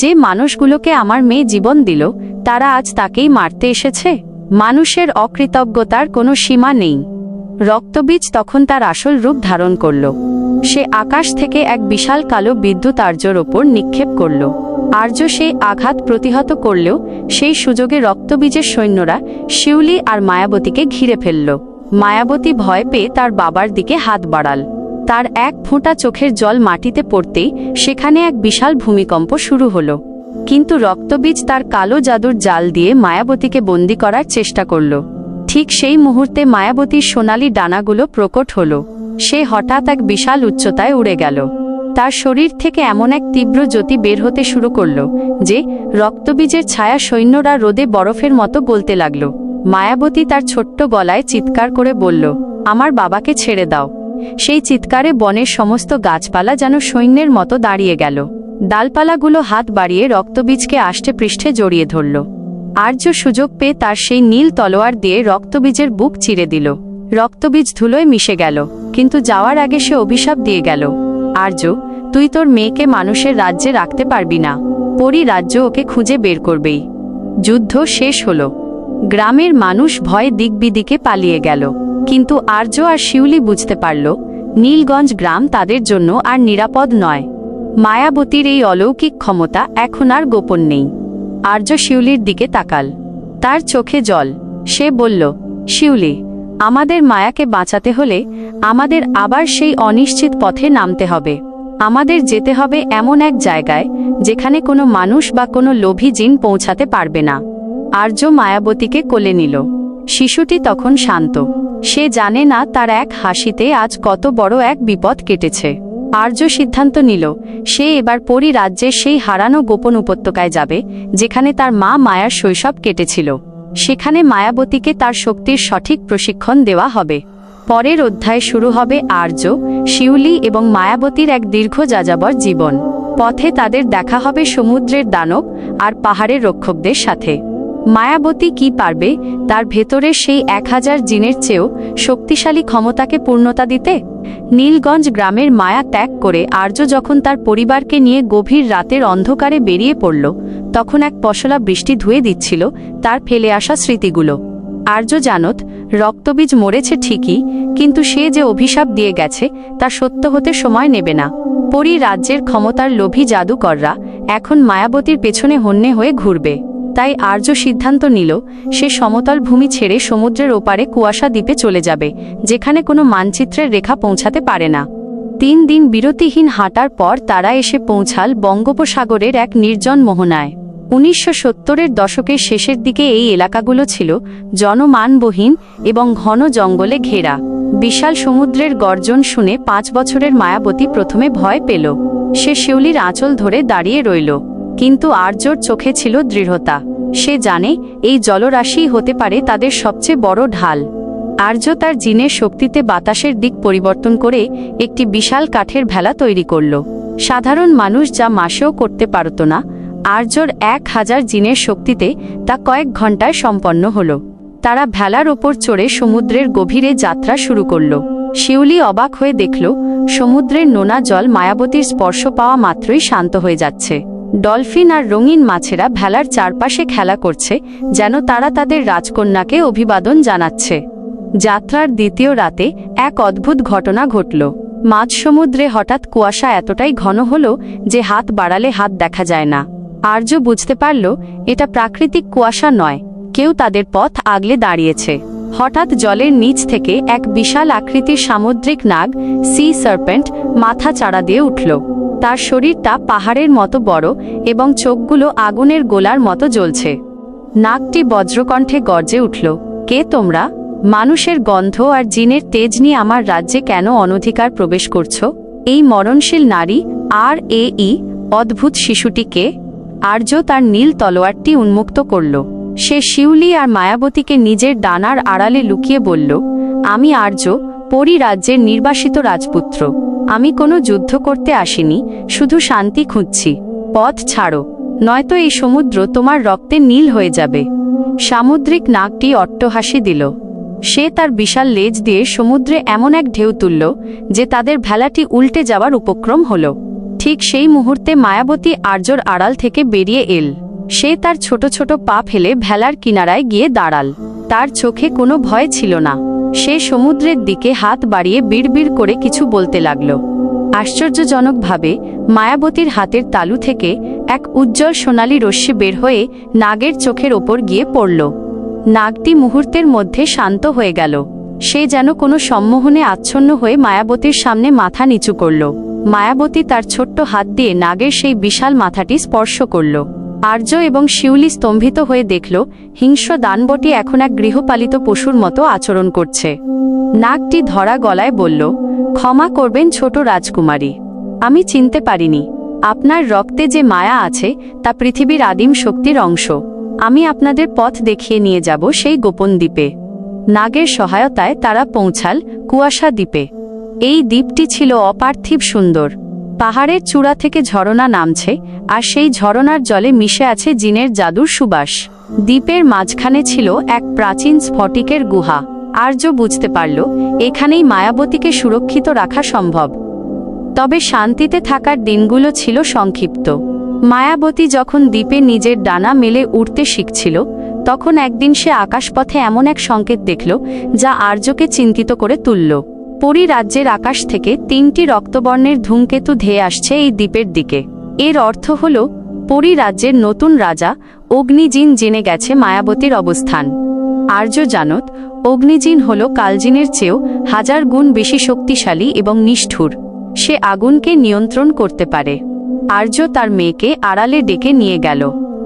যে মানুষগুলোকে আমার মেয়ে জীবন দিল, তারা আজ তাকেই মারতে এসেছে। মানুষের অকৃতজ্ঞতার কোনো সীমা নেই। রক্তবীজ তখন তার আসল রূপ ধারণ করল। সে আকাশ থেকে এক বিশাল কালো বিদ্যুৎ আর্যর ওপর নিক্ষেপ করল। আর্য সেই আঘাত প্রতিহত করলেও সেই সুযোগে রক্তবীজের সৈন্যরা শিউলি আর মায়াবতীকে ঘিরে ফেলল। মায়াবতী ভয় পেয়ে তার বাবার দিকে হাত বাড়াল। তার এক ফোঁটা চোখের জল মাটিতে পড়তেই সেখানে এক বিশাল ভূমিকম্প শুরু হলো। কিন্তু রক্তবীজ তার কালো জাদুর জাল দিয়ে মায়াবতীকে বন্দী করার চেষ্টা করল। ঠিক সেই মুহূর্তে মায়াবতীর সোনালি ডানাগুলো প্রকট হল। সে হঠাৎ এক বিশাল উচ্চতায় উড়ে গেল। তার শরীর থেকে এমন এক তীব্র জ্যোতি বের হতে শুরু করল যে রক্তবীজের ছায়া সৈন্যরা রোদে বরফের মতো গলতে লাগল। মায়াবতী তার ছোট্ট গলায় চিৎকার করে বলল, আমার বাবাকে ছেড়ে দাও। সেই চিৎকারে বনের সমস্ত গাছপালা যেন সৈন্যের মতো দাঁড়িয়ে গেল। ডালপালাগুলো হাত বাড়িয়ে রক্তবীজকে আষ্টে পৃষ্ঠে জড়িয়ে ধরল। আর্য সুযোগ পেয়ে তার সেই নীল তলোয়ার দিয়ে রক্তবীজের বুক চিরে দিল। রক্তবীজ ধুলোয় মিশে গেল, কিন্তু যাওয়ার আগে সে অভিশাপ দিয়ে গেল, আর্য, তুই তোর মেয়েকে মানুষের রাজ্যে রাখতে পারবি না। পরী রাজ্য ওকে খুঁজে বের করবেই। যুদ্ধ শেষ হলো। গ্রামের মানুষ ভয়ে দিকবিদিকে পালিয়ে গেল। কিন্তু আর্য আর শিউলি বুঝতে পারল, নীলগঞ্জ গ্রাম তাদের জন্য আর নিরাপদ নয়। মায়াবতীর এই অলৌকিক ক্ষমতা এখন আর গোপন নেই। আর্য শিউলির দিকে তাকাল। তার চোখে জল। সে বলল, শিউলি, আমাদের মায়াকে বাঁচাতে হলে আমাদের আবার সেই অনিশ্চিত পথে নামতে হবে। আমাদের যেতে হবে এমন এক জায়গায় যেখানে কোনো মানুষ বা কোনো লোভী জিন পৌঁছাতে পারবে না। আর্য মায়াবতীকে কোলে নিল। শিশুটি তখন শান্ত। সে জানে না তার এক হাসিতে আজ কত বড় এক বিপদ কেটেছে। আর্য সিদ্ধান্ত নিল, সে এবার পরী রাজ্যের সেই হারানো গোপন উপত্যকায় যাবে যেখানে তার মা মায়ার শৈশব কেটেছিল। সেখানে মায়াবতীকে তার শক্তির সঠিক প্রশিক্ষণ দেওয়া হবে। পরের অধ্যায়ে শুরু হবে আর্য, শিউলি এবং মায়াবতীর এক দীর্ঘ যাযাবর জীবন। পথে তাদের দেখা হবে সমুদ্রের দানব আর পাহাড়ের রক্ষকদের সাথে। মায়াবতী কি পারবে তার ভেতরের সেই 1000 জিনের চেয়েও শক্তিশালী ক্ষমতাকে পূর্ণতা দিতে? নীলগঞ্জ গ্রামের মায়া ত্যাগ করে আর্য যখন তার পরিবারকে নিয়ে গভীর রাতের অন্ধকারে বেরিয়ে পড়ল, তখন এক পশলা বৃষ্টি ধুয়ে দিচ্ছিল তার ফেলে আসা স্মৃতিগুলো। আর্য জানত, রক্তবীজ মরেছে ঠিকই, কিন্তু সে যে অভিশাপ দিয়ে গেছে তা সত্য হতে সময় নেবে না। পরী রাজ্যের ক্ষমতার লোভী জাদুকররা এখন মায়াবতীর পেছনে হন্যে হয়ে ঘুরবে। তাই আর্য সিদ্ধান্ত নিল সে সমতল ভূমি ছেড়ে সমুদ্রের ওপারে কুয়াশা দ্বীপে চলে যাবে, যেখানে কোনো মানচিত্রের রেখা পৌঁছাতে পারে না। 3 দিন বিরতিহীন হাঁটার পর তারা এসে পৌঁছাল বঙ্গোপসাগরের এক নির্জন মোহনায়। 1970-এর দশকের শেষের দিকে এই এলাকাগুলো ছিল জনমানবহীন এবং ঘন জঙ্গলে ঘেরা। বিশাল সমুদ্রের গর্জন শুনে 5 বছরের মায়াবতী প্রথমে ভয় পেল। সে শিউলির আঁচল ধরে দাঁড়িয়ে রইল, কিন্তু আর্যর চোখে ছিল দৃঢ়তা। সে জানে এই জলরাশিই হতে পারে তাদের সবচেয়ে বড় ঢাল। আর্য তার জিনের শক্তিতে বাতাসের দিক পরিবর্তন করে একটি বিশাল কাঠের ভেলা তৈরি করল। সাধারণ মানুষ যা মাসেও করতে পারত না, আর্যর 1000 জিনের শক্তিতে তা কয়েক ঘন্টায় সম্পন্ন হল। তারা ভেলার ওপর চড়ে সমুদ্রের গভীরে যাত্রা শুরু করল। শিউলি অবাক হয়ে দেখল সমুদ্রের নোনা জল মায়াবতীর স্পর্শ পাওয়া মাত্রই শান্ত হয়ে যাচ্ছে। ডলফিন আর রঙিন মাছেরা ভেলার চারপাশে খেলা করছে, যেন তারা তাদের রাজকন্যাকে অভিবাদন জানাচ্ছে। যাত্রার দ্বিতীয় রাতে এক অদ্ভুত ঘটনা ঘটল। মাঝ সমুদ্রে হঠাৎ কুয়াশা এতটাই ঘন হল যে হাত বাড়ালে হাত দেখা যায় না। আর্য বুঝতে পারল এটা প্রাকৃতিক কুয়াশা নয়, কেউ তাদের পথ আগলে দাঁড়িয়েছে। হঠাৎ জলের নিচ থেকে এক বিশাল আকৃতির সামুদ্রিক নাগ, সি সার্পেন্ট, মাথা চাড়া দিয়ে উঠল। তার শরীরটা পাহাড়ের মতো বড় এবং চোখগুলো আগুনের গোলার মতো জ্বলছে। নাগটি বজ্রকণ্ঠে গর্জে উঠল, কে তোমরা? মানুষের গন্ধ আর জিনের তেজ নিয়ে আমার রাজ্যে কেন অনধিকার প্রবেশ করছ? এই মরণশীল নারী আর এই অদ্ভুত শিশুটি কে? আর্য তার নীল তলোয়ারটি উন্মুক্ত করল। সে শিউলি আর মায়াবতীকে নিজের ডানার আড়ালে লুকিয়ে বলল, আমি আর্য, পরী রাজ্যের নির্বাসিত রাজপুত্র। আমি কোনো যুদ্ধ করতে আসিনি, শুধু শান্তি খুঁজছি। পথ ছাড়ো, নয়তো এই সমুদ্র তোমার রক্তে নীল হয়ে যাবে। সামুদ্রিক নাগটি অট্টহাসি দিল। সে তার বিশাল লেজ দিয়ে সমুদ্রে এমন এক ঢেউ তুলল যে তাদের ভেলাটি উল্টে যাওয়ার উপক্রম হল। ঠিক সেই মুহূর্তে মায়াবতী আর্যর আড়াল থেকে বেরিয়ে এল। সে তার ছোট ছোট পা ফেলে ভেলার কিনারায় গিয়ে দাঁড়াল। তার চোখে কোনো ভয় ছিল না। সে সমুদ্রের দিকে হাত বাড়িয়ে বিড়বিড় করে কিছু বলতে লাগল। আশ্চর্যজনকভাবে মায়াবতীর হাতের তালু থেকে এক উজ্জ্বল সোনালি রশ্মি বের হয়ে নাগের চোখের ওপর গিয়ে পড়ল। নাগটি মুহূর্তের মধ্যে শান্ত হয়ে গেল। সে যেন কোনো সম্মোহনে আচ্ছন্ন হয়ে মায়াবতীর সামনে মাথা নিচু করল। মায়াবতী তার ছোট্ট হাত দিয়ে নাগের সেই বিশাল মাথাটি স্পর্শ করল। আর্য এবং শিউলি স্তম্ভিত হয়ে দেখল হিংস্র দানবটি এখন এক গৃহপালিত পশুর মতো আচরণ করছে। নাগটি ধরা গলায় বলল, ক্ষমা করবেন ছোট রাজকুমারী, আমি চিনতে পারিনি। আপনার রক্তে যে মায়া আছে তা পৃথিবীর আদিম শক্তির অংশ। আমি আপনাদের পথ দেখিয়ে নিয়ে যাব সেই গোপন দ্বীপে। নাগের সহায়তায় তারা পৌঁছাল কুয়াশা দ্বীপে। এই দ্বীপটি ছিল অপার্থিব সুন্দর। পাহাড়ের চূড়া থেকে ঝরনা নামছে, আর সেই ঝরনার জলে মিশে আছে জিনের জাদুর সুবাস। দ্বীপের মাঝখানে ছিল এক প্রাচীন স্ফটিকের গুহা। আর্য বুঝতে পারল এখানেই মায়াবতীকে সুরক্ষিত রাখা সম্ভব। তবে শান্তিতে থাকার দিনগুলো ছিল সংক্ষিপ্ত। মায়াবতী যখন দ্বীপে নিজের ডানা মেলে উড়তে শিখছিল, তখন একদিন সে আকাশপথে এমন এক সংকেত দেখল যা আর্যকে চিন্তিত করে তুলল। পরী রাজ্যের আকাশ থেকে 3টি রক্তবর্ণের ধূমকেতু ধেয়ে আসছে এই দ্বীপের দিকে। এর অর্থ হল পরী রাজ্যের নতুন রাজা অগ্নিজিন জেনে গেছে মায়াবতীর অবস্থান। আর্য জানত অগ্নিজিন হল কালজিনের চেয়েও 1000 গুণ বেশি শক্তিশালী এবং নিষ্ঠুর। সে আগুনকে নিয়ন্ত্রণ করতে পারে। আর্য তার মেয়েকে আড়ালে ডেকে নিয়ে গেল।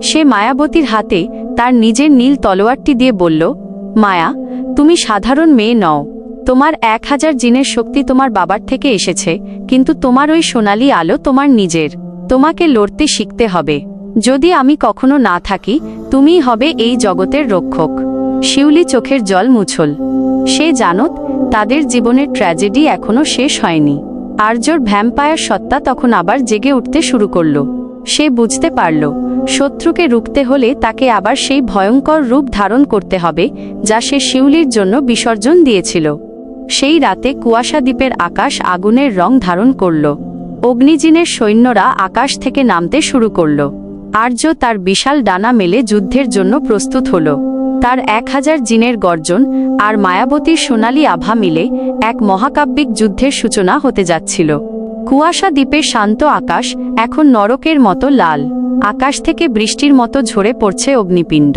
সে মায়াবতীর হাতে তার নিজের নীল তলোয়ারটি দিয়ে বলল, মায়া, তুমি সাধারণ মেয়ে নও। তোমার 1000 জিনের শক্তি তোমার বাবার থেকে এসেছে, কিন্তু তোমার ওই সোনালি আলো তোমার নিজের। তোমাকে লড়তে শিখতে হবে। যদি আমি কখনো না থাকি, তুমিই হবে এই জগতের রক্ষক। শিউলি চোখের জল মুছল। সে জানত তাদের জীবনের ট্র্যাজেডি এখনো শেষ হয়নি। আর্যর ভ্যাম্পায়ার সত্তা তখন আবার জেগে উঠতে শুরু করল। সে বুঝতে পারল শত্রুকে রুখতে হলে তাকে আবার সেই ভয়ঙ্কর রূপ ধারণ করতে হবে যা সে শিউলির জন্য বিসর্জন দিয়েছিল। সেই রাতে কুয়াশা দ্বীপের আকাশ আগুনের রং ধারণ করল। অগ্নিজিনের সৈন্যরা আকাশ থেকে নামতে শুরু করল। আর্য তার বিশাল ডানা মেলে যুদ্ধের জন্য প্রস্তুত হল। তার 1000 জিনের গর্জন আর মায়াবতীর সোনালী আভা মিলে এক মহাকাব্যিক যুদ্ধের সূচনা হতে যাচ্ছিল। কুয়াশা দ্বীপের শান্ত আকাশ এখন নরকের মতো লাল। আকাশ থেকে বৃষ্টির মতো ঝরে পড়ছে অগ্নিপিণ্ড।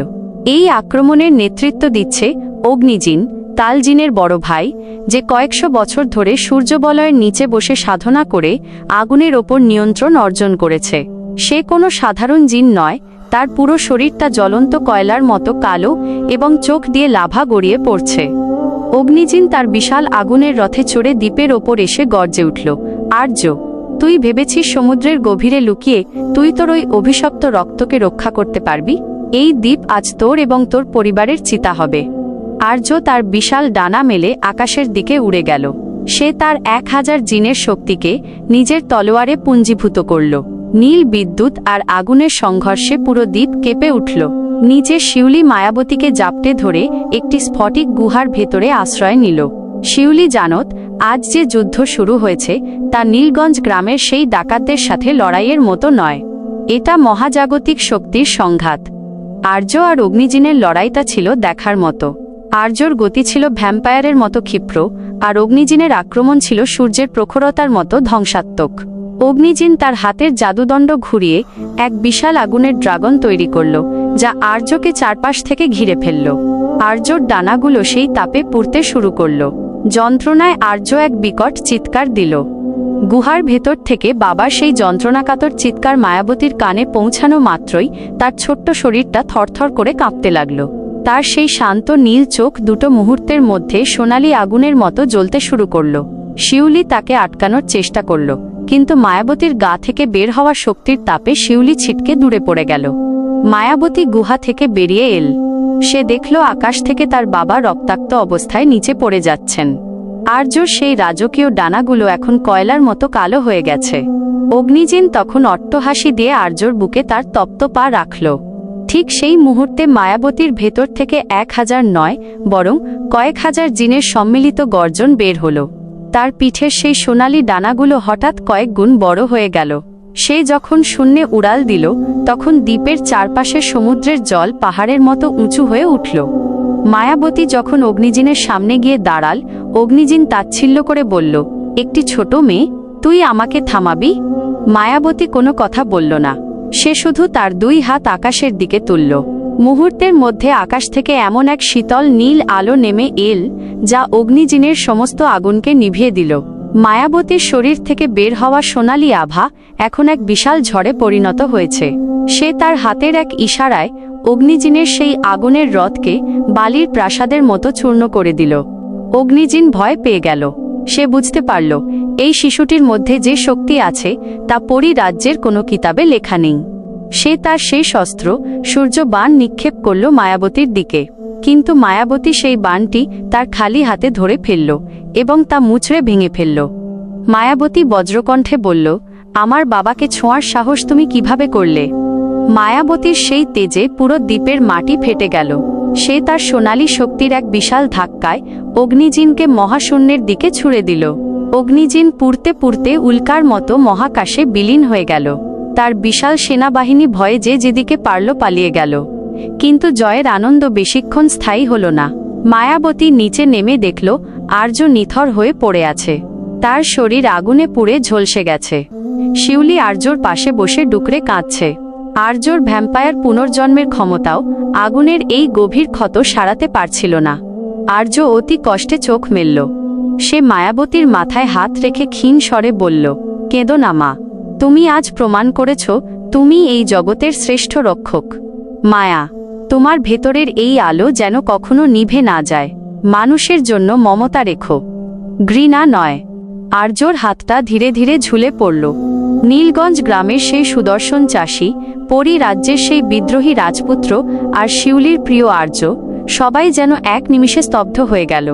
এই আক্রমণের নেতৃত্ব দিচ্ছে অগ্নিজিন, তালজিনের বড় ভাই, যে কয়েকশো বছর ধরে সূর্যবলয়ের নিচে বসে সাধনা করে আগুনের ওপর নিয়ন্ত্রণ অর্জন করেছে। সে কোনো সাধারণ জিন নয়, তার পুরো শরীরটা জ্বলন্ত কয়লার মতো কালো এবং চোখ দিয়ে লাভা গড়িয়ে পড়ছে। অগ্নিজিন তার বিশাল আগুনের রথে চড়ে দ্বীপের ওপর এসে গর্জে উঠল, আর্য, তুই ভেবেছিস সমুদ্রের গভীরে লুকিয়ে তুই তোর ওই অভিশপ্ত রক্তকে রক্ষা করতে পারবি? এই দ্বীপ আজ তোর এবং তোর পরিবারের চিতা হবে। আর্য তার বিশাল ডানা মেলে আকাশের দিকে উড়ে গেল। সে তার 1000 জিনের শক্তিকে নিজের তলোয়ারে পুঞ্জীভূত করল। নীল বিদ্যুৎ আর আগুনের সংঘর্ষে পুরো দ্বীপ কেঁপে উঠল। নিচে শিউলি মায়াবতীকে জাপটে ধরে একটি স্ফটিক গুহার ভেতরে আশ্রয় নিল। শিউলি জানত, আজ যে যুদ্ধ শুরু হয়েছে তা নীলগঞ্জ গ্রামের সেই ডাকাতদের সাথে লড়াইয়ের মতো নয়। এটা মহাজাগতিক শক্তির সংঘাত। আর্য আর অগ্নিজিনের লড়াইটা ছিল দেখার মতো। আর্যর গতি ছিল ভ্যাম্পায়ারের মতো ক্ষিপ্র, আর অগ্নিজিনের আক্রমণ ছিল সূর্যের প্রখরতার মতো ধ্বংসাত্মক। অগ্নিজিন তার হাতের জাদুদণ্ড ঘুরিয়ে এক বিশাল আগুনের ড্রাগন তৈরি করল, যা আর্যকে চারপাশ থেকে ঘিরে ফেলল। আর্যর ডানাগুলো সেই তাপে পুড়তে শুরু করল। যন্ত্রণায় আর্য এক বিকট চিৎকার দিল। গুহার ভেতর থেকে বাবার সেই যন্ত্রণাকাতর চিৎকার মায়াবতীর কানে পৌঁছানো মাত্রই তার ছোট্ট শরীরটা থরথর করে কাঁপতে লাগল। তার সেই শান্ত নীল চোখ দুটো মুহূর্তের মধ্যে সোনালি আগুনের মতো জ্বলতে শুরু করল। শিউলি তাকে আটকানোর চেষ্টা করল, কিন্তু মায়াবতীর গা থেকে বের হওয়া শক্তির তাপে শিউলি ছিটকে দূরে পড়ে গেল। মায়াবতী গুহা থেকে বেরিয়ে এল। সে দেখল আকাশ থেকে তার বাবা রক্তাক্ত অবস্থায় নিচে পড়ে যাচ্ছেন। আর্যর সেই রাজকীয় ডানাগুলো এখন কয়লার মতো কালো হয়ে গেছে। অগ্নিজিন তখন অট্টহাসি দিয়ে আর্যর বুকে তার তপ্ত পা রাখল। ঠিক সেই মুহূর্তে মায়াবতীর ভেতর থেকে 1000 নয়, বরং কয়েক হাজার জিনের সম্মিলিত গর্জন বের হল। তার পিঠের সেই সোনালি ডানাগুলো হঠাৎ কয়েক গুণ বড় হয়ে গেল। সে যখন শূন্যে উড়াল দিল, তখন দ্বীপের চারপাশের সমুদ্রের জল পাহাড়ের মতো উঁচু হয়ে উঠল। মায়াবতী যখন অগ্নিজিনের সামনে গিয়ে দাঁড়াল, অগ্নিজিন তাচ্ছিল্য করে বলল, একটি ছোট মেয়ে, তুই আমাকে থামাবি? মায়াবতী কোনো কথা বলল না। সে শুধু তার 2 হাত আকাশের দিকে তুলল। মুহূর্তের মধ্যে আকাশ থেকে এমন এক শীতল নীল আলো নেমে এল, যা অগ্নিজিনের সমস্ত আগুনকে নিভিয়ে দিল। মায়াবতীর শরীর থেকে বের হওয়া সোনালি আভা এখন এক বিশাল ঝড়ে পরিণত হয়েছে। সে তার হাতের এক ইশারায় অগ্নিজিনের সেই আগুনের রথকে বালির প্রাসাদের মতো চূর্ণ করে দিল। অগ্নিজিন ভয় পেয়ে গেল। সে বুঝতে পারল, এই শিশুটির মধ্যে যে শক্তি আছে তা পরী রাজ্যের কোনো কিতাবে লেখা নেই। সে তার সেই শস্ত্র সূর্য বাণ নিক্ষেপ করল মায়াবতীর দিকে, কিন্তু মায়াবতী সেই বাণটি তার খালি হাতে ধরে ফেলল এবং তা মুচড়ে ভেঙে ফেলল। মায়াবতী বজ্রকণ্ঠে বলল, আমার বাবাকে ছোঁয়ার সাহস তুমি কিভাবে করলে? মায়াবতীর সেই তেজে পুরো দ্বীপের মাটি ফেটে গেল। সে তার সোনালী শক্তির এক বিশাল ধাক্কায় অগ্নিজিনকে মহাশূন্যের দিকে ছুঁড়ে দিল। অগ্নিজিন পুড়তে পুড়তে উল্কার মতো মহাকাশে বিলীন হয়ে গেল। তার বিশাল সেনাবাহিনী ভয়ে যে যেদিকে পারল পালিয়ে গেল। কিন্তু জয়ের আনন্দ বেশিক্ষণ স্থায়ী হল না। মায়াবতী নিচে নেমে দেখল আর্য নিথর হয়ে পড়ে আছে। তার শরীর আগুনে পুড়ে ঝলসে গেছে। শিউলি আর্যর পাশে বসে ডুকরে কাঁদছে। আর্যর ভ্যাম্পায়ার পুনর্জন্মের ক্ষমতাও আগুনের এই গভীর ক্ষত সারাতে পারছিল না। আর্য অতি কষ্টে চোখ মেলল। সে মায়াবতীর মাথায় হাত রেখে ক্ষীণ স্বরে বলল, কেঁদো না মা, তুমি আজ প্রমাণ করেছ তুমি এই জগতের শ্রেষ্ঠ রক্ষক। মায়া, তোমার ভেতরের এই আলো যেন কখনো নিভে না যায়। মানুষের জন্য মমতা রেখো, ঘৃণা নয়। আর্যর হাতটা ধীরে ধীরে ঝুলে পড়ল। নীলগঞ্জ গ্রামের সেই সুদর্শন চাষি, পরী রাজ্যের সেই বিদ্রোহী রাজপুত্র আর শিউলির প্রিয় আর্য, সবাই যেন এক নিমিষে স্তব্ধ হয়ে গেল।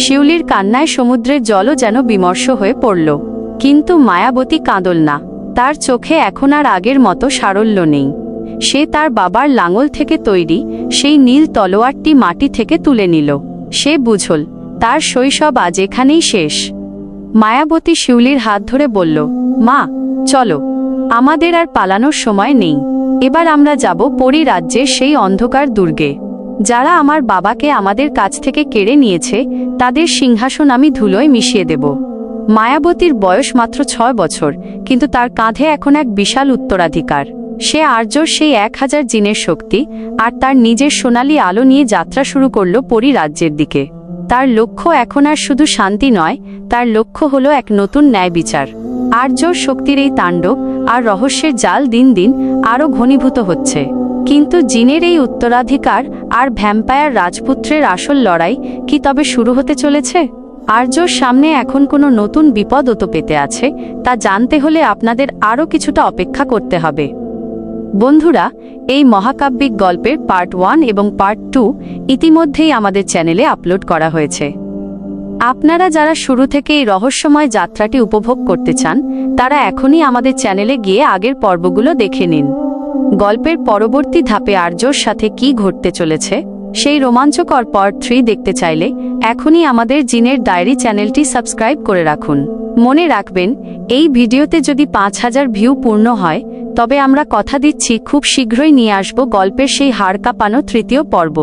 শিউলির কান্নায় সমুদ্রের জলও যেন বিমর্ষ হয়ে পড়ল। কিন্তু মায়াবতী কাঁদল না। তার চোখে এখন আর আগের মতো সারল্য নেই। সে তার বাবার লাঙল থেকে তৈরি সেই নীল তলোয়ারটি মাটি থেকে তুলে নিল। সে বুঝল তার শৈশব আজ এখানেই শেষ। মায়াবতী শিউলির হাত ধরে বলল, মা, চলো, আমাদের আর পালানোর সময় নেই। এবার আমরা যাব পরী রাজ্যের সেই অন্ধকার দুর্গে। যারা আমার বাবাকে আমাদের কাছ থেকে কেড়ে নিয়েছে তাদের সিংহাসন আমি ধুলোয় মিশিয়ে দেব। মায়াবতীর বয়স মাত্র 6 বছর, কিন্তু তার কাঁধে এখন এক বিশাল উত্তরাধিকার। সে আর্যর সেই 1000 জিনের শক্তি আর তার নিজের সোনালী আলো নিয়ে যাত্রা শুরু করল পরী রাজ্যের দিকে। তার লক্ষ্য এখন আর শুধু শান্তি নয়, তার লক্ষ্য হলো এক নতুন ন্যায় বিচার। আর্যর শক্তির এই তাণ্ডব আর রহস্যের জাল দিন দিন আরও ঘনীভূত হচ্ছে। কিন্তু জিনের এই উত্তরাধিকার আর ভ্যাম্পায়ার রাজপুত্রের আসল লড়াই কি তবে শুরু হতে চলেছে? আর্যর সামনে এখন কোনো নতুন বিপদ তো পেতে আছে, তা জানতে হলে আপনাদের আরও কিছুটা অপেক্ষা করতে হবে। বন্ধুরা, এই মহাকাব্যিক গল্পের পার্ট 1 এবং পার্ট 2 ইতিমধ্যেই আমাদের চ্যানেলে আপলোড করা হয়েছে। আপনারা যারা শুরু থেকে এই রহস্যময় যাত্রাটি উপভোগ করতে চান, তারা এখনই আমাদের চ্যানেলে গিয়ে আগের পর্বগুলো দেখে নিন। গল্পের পরবর্তী ধাপে আর্যর সাথে কি ঘটতে চলেছে সেই রোমাঞ্চকর পার্ট 3 দেখতে চাইলে এখনই আমাদের জিনের ডায়েরি চ্যানেলটি সাবস্ক্রাইব করে রাখুন। মনে রাখবেন, এই ভিডিওতে যদি 5000 ভিউ পূর্ণ হয়, তবে আমরা কথা দিচ্ছি খুব শীঘ্রই নিয়ে আসব গল্পের সেই হাড় কাঁপানো তৃতীয় পর্ব।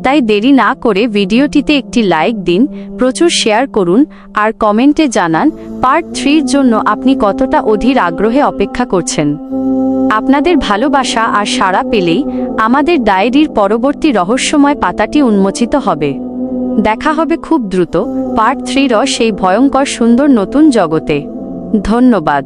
তাই দেরি না করে ভিডিওটিতে একটি লাইক দিন, প্রচুর শেয়ার করুন আর কমেন্টে জানান পার্ট 3 জন্য আপনি কতটা অধীর আগ্রহে অপেক্ষা করছেন। আপনাদের ভালোবাসা আর সাড়া পেলেই আমাদের ডায়েরির পরবর্তী রহস্যময় পাতাটি উন্মোচিত হবে। দেখা হবে খুব দ্রুত পার্ট 3 সেই ভয়ঙ্কর সুন্দর নতুন জগতে। ধন্যবাদ।